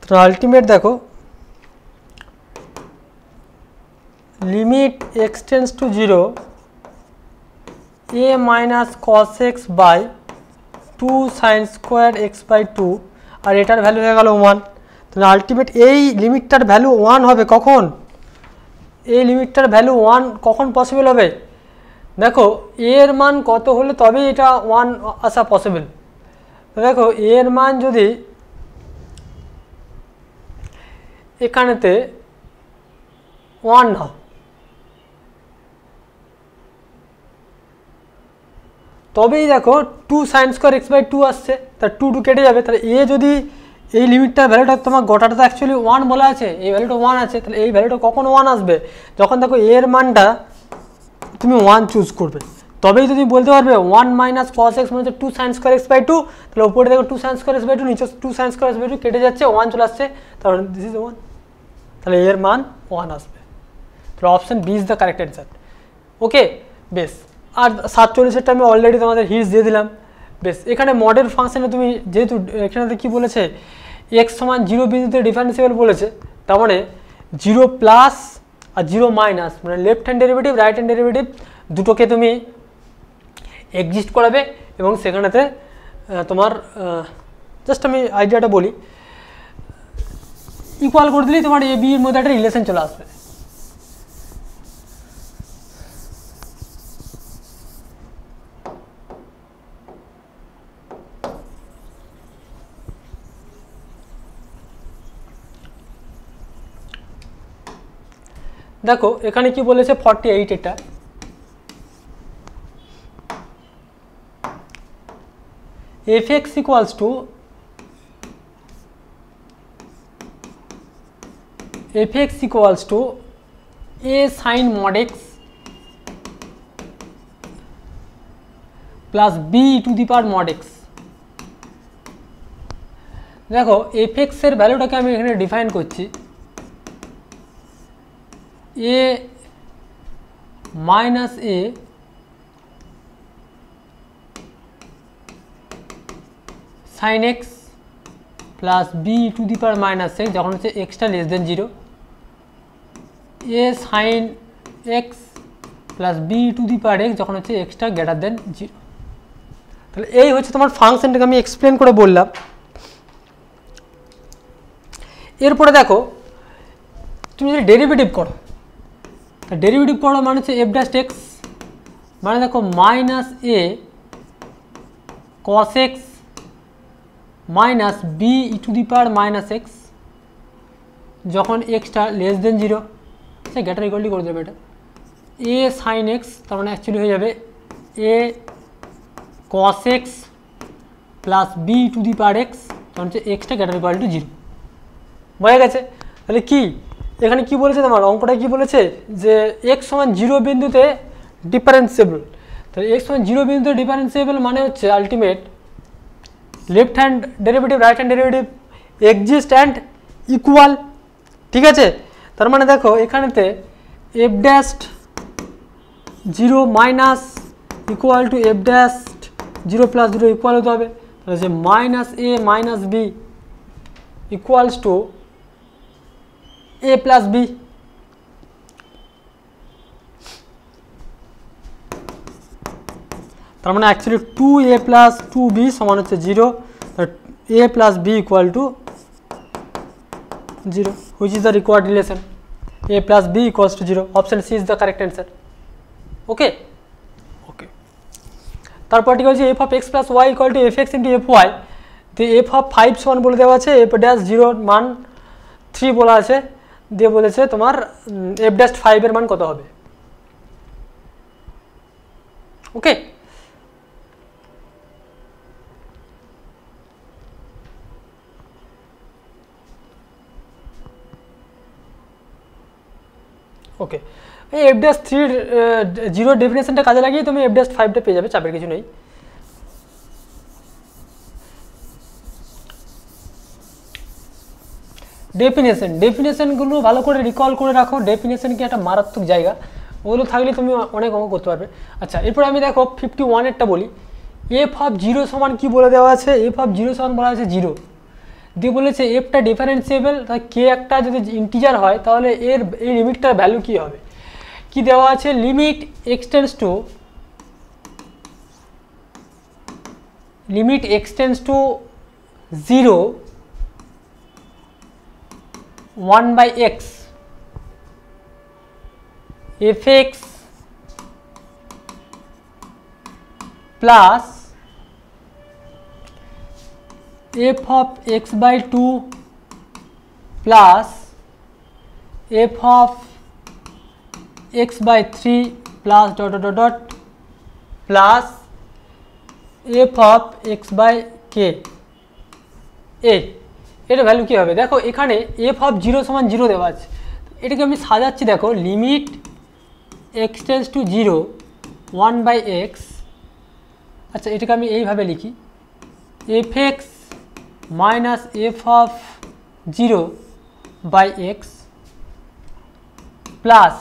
তো ultimate দেখো limit x tends to 0 a minus cos x by 2 sin square x by 2 আর এটার value হয়ে গেল 1। তাহলে ultimate এই লিমিটটার value 1 হবে কখন, এই লিমিটটার ভ্যালু 1 কখন পসিবল হবে, দেখো এর মান কত হলে তবেই এটা 1 আসা পসিবল। দেখো এর মান যদি এখানেতে 1 না, তবেই দেখো 2 sin square x by 2 আসছে, তার 2 কেটে যাবে। তাহলে এ যদি এই লিমিটটার ভ্যালুটা তোমার গোটাটা তো অ্যাকচুয়ালি 1 বলা আছে, এই ভ্যালুটা 1 আছে, তাহলে এই ভ্যালুটা কখন 1 আসবে, যখন দেখো এর মানটা তুমি 1 চুজ করবে, তবেই যদি বলতে পারবে 1 মাইনাস cos x মানে হচ্ছে 2 sin square x by 2। তাহলে উপরে দেখো 2 sin square x by 2, নিচে 2 sin square x by 2 কেটে যাচ্ছে, 1 চলে আসছে, তাহলে দিস ইজ 1, তাহলে এর মান 1 আসবে। তাহলে option B is the correct answer. Okay, বেশ। আর 47-এরটা আমি অলরেডি তোমাদের হিন্টস দিয়ে দিলাম। বেশ, এখানে মডেল ফাংশনে তুমি যেহেতু এখানে কি বলেছে x সমান 0 বিন্দুতে ডিফারেন্সিয়েবল বলেছে, তার মানে 0 প্লাস আর 0 মাইনাস মানে left hand derivative right hand derivative দুটোকে তুমি এক্সিস্ট করাবে এবং সেখানেতে তোমার জাস্ট আমি আইডিয়াটা বলি, ইকুয়াল করে দিলেই তোমার এ বি এর মধ্যে একটা রিলেশন চলে আসবে। দেখো এখানে কি বলেছে 48 এটা fx equals to a sin mod x plus b to the power mod x। দেখো fx এর ভ্যালুটাকে আমি এখানে ডিফাইন করছি a minus a sin x plus b to the power minus x যখন হচ্ছে x টা less than 0, a sin x plus b to the power x যখন হচ্ছে x টা গ্রেটার দেন 0। তাহলে এই হচ্ছে তোমার ফাংশনটাকে আমি এক্সপ্লেন করে বললাম। এরপরে দেখো তুমি যদি ডেরিভেটিভ করো, ডেরিভেটিভ করো মানে হচ্ছে f ড্যাশ x মানে দেখো minus a cos x minus b e to the power minus x যখন এক্সটা লেস দেন 0, সে গ্রেটার ইকুয়ালটি করে দেবে এটা এ সাইন এক্স, তার মানে অ্যাকচুয়ালি হয়ে যাবে a cos x plus b to the power x তখন হচ্ছে এক্সটা গ্রেটার ইকুয়াল টু 0। বোঝা গেছে? তাহলে কি এখানে কি বলেছে তোমার অঙ্কটা কি বলেছে যে এক্স সমান 0 বিন্দুতে ডিফারেন্সিয়েবল। তাহলে এক্স সমান 0 বিন্দুতে ডিফারেন্সিয়েবল মানে হচ্ছে ultimate left hand derivative right hand derivative exist and equal. ঠিক আছে, তার মানে দেখো এখানেতে f dash 0 minus equal to f dash 0 plus 0 equal হতে হবে। তাহলে যে minus a minus b equals to a plus b. তার মানে অ্যাকচুয়ালি 2a প্লাস 2b সমান হচ্ছে 0, a plus b equal to 0 which is the required relation a plus b equals to 0। Option C is the correct answer. Okay okay, তারপর ঠিক আছে f of x plus y equal to f x into f y. তো f of 5 সমান বলে দেওয়া আছে, F dash 0 মান 3 বলা আছে, দিয়ে বলেছে তোমার এফ ড্যাশ 5 এর মান কত হবে। ওকে, ওকে এই এফ ড্যাশ 3 0 ডেফিনেশনটা কাজে লাগিয়ে তুমি এফ ড্যাশ 5টা পেয়ে যাবে, চাপের কিছু নেই। ডেফিনেশনগুলো ভালো করে রিকল করে রাখো, ডেফিনেশন কি একটা মারাত্মক জায়গা, ওগুলো থাকলে তুমি অনেক অঙ্ক করতে পারবে। আচ্ছা এরপর আমি দেখো 51-এরটা বলি। এফ অফ 0 সমান কি বলে দেওয়া আছে, এফ অফ 0 সমান বলা আছে 0, দিয়ে বলেছে এফটা ডিফারেন্সিয়েবল, তাই কে একটা যদি ইন্টিজার হয় তাহলে এর এই লিমিটটার ভ্যালু কি হবে। কি দেওয়া আছে, limit x tends to 0 1/x fx plus f of x/2 plus f of x/3 plus dot dot dot plus f of x/k এর ভ্যালু কী হবে। দেখো এখানে f of 0 সমান 0 দেওয়া আছে, এটাকে আমি সাজাচ্ছি। দেখো লিমিট এক্সটেন্স টু 0 1/x, আচ্ছা এটাকে আমি এইভাবে লিখি fx minus f of 0/x plus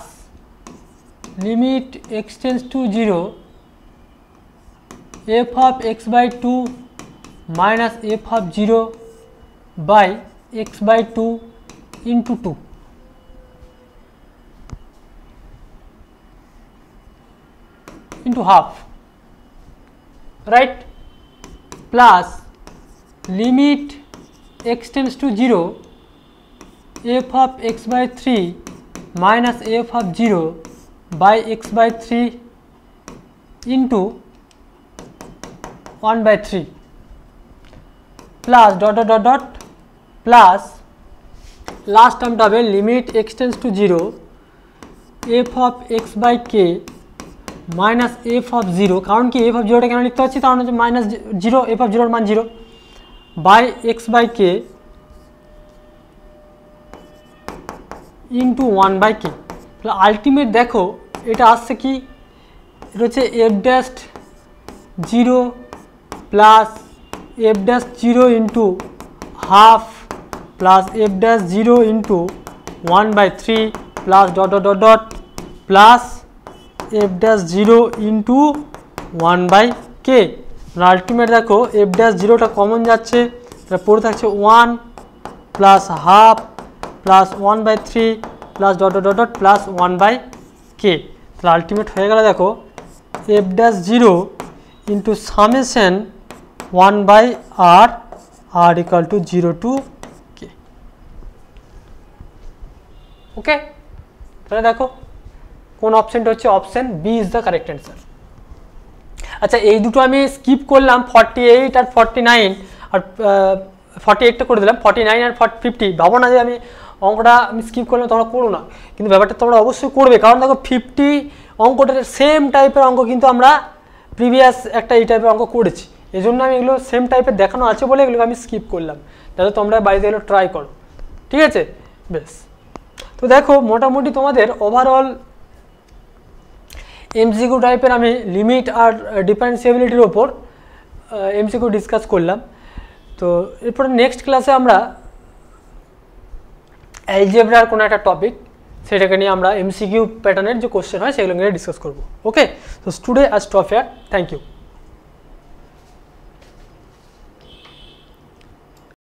limit x tends to 0 f of x/2 minus f of 0/x/2 into 2 into half, right, plus limit x tends to 0 f of x by three minus f of zero by x by three into 1/3 plus dot dot dot dot plus last টার্মটা হবে limit x tends to zero f of x by k minus f of zero, কারণ কি F of জিরোটা কেন লিখতে পারছি, কারণ হচ্ছে minus zero, f of জিরোর মান zero, by x by k into 1/k। তাহলে আলটিমেট দেখো এটা আসছে কি, এটা হচ্ছে f dash zero plus f dash zero into half plus f dash zero into 1/3 plus dot dot dot dot plus f dash zero into 1/k। Ultimate দেখো f dash জিরোটা common যাচ্ছে, এটা পড়ে থাকছে 1 plus half plus 1/3 plus dot dot dot dot plus 1/k। তাহলে ultimate হয়ে গেলে দেখো f dash zero into summation 1/r r equal to 0 to k। Okay, তাহলে দেখো কোন অপশনটা হচ্ছে, option B is the correct answer. আচ্ছা এই দুটো আমি স্কিপ করলাম, 48 আর 49, আর 48টা করে দিলাম, 49 আর 50। ভাবো না যে আমি অঙ্কটা আমি স্কিপ করলাম, তোমরা করো না, কিন্তু ব্যাপারটা তোমরা অবশ্যই করবে, কারণ দেখো 50 অঙ্কটার সেম টাইপের অঙ্ক কিন্তু আমরা প্রিভিয়াস একটা এই টাইপের অঙ্ক করেছি, এই জন্য আমি এগুলো সেম টাইপের দেখানো আছে বলে এগুলো আমি স্কিপ করলাম, যাতে তোমরা বাড়িতে এগুলো ট্রাই করো, ঠিক আছে? বেশ, তো দেখো মোটামুটি তোমাদের ওভারঅল এমসিকিউ টাইপের আমি লিমিট আর ডিফারেন্সিয়াবিলিটির ওপর এমসিকিউ ডিসকাস করলাম। তো এরপরে নেক্সট ক্লাসে আমরা অ্যালজেব্রার কোনো একটা টপিক, সেটাকে নিয়ে আমরা এমসিকিউ প্যাটার্নের যে কোশ্চেন হয় সেগুলো নিয়ে ডিসকাস করবো। ওকে, তো today I stop here, thank you.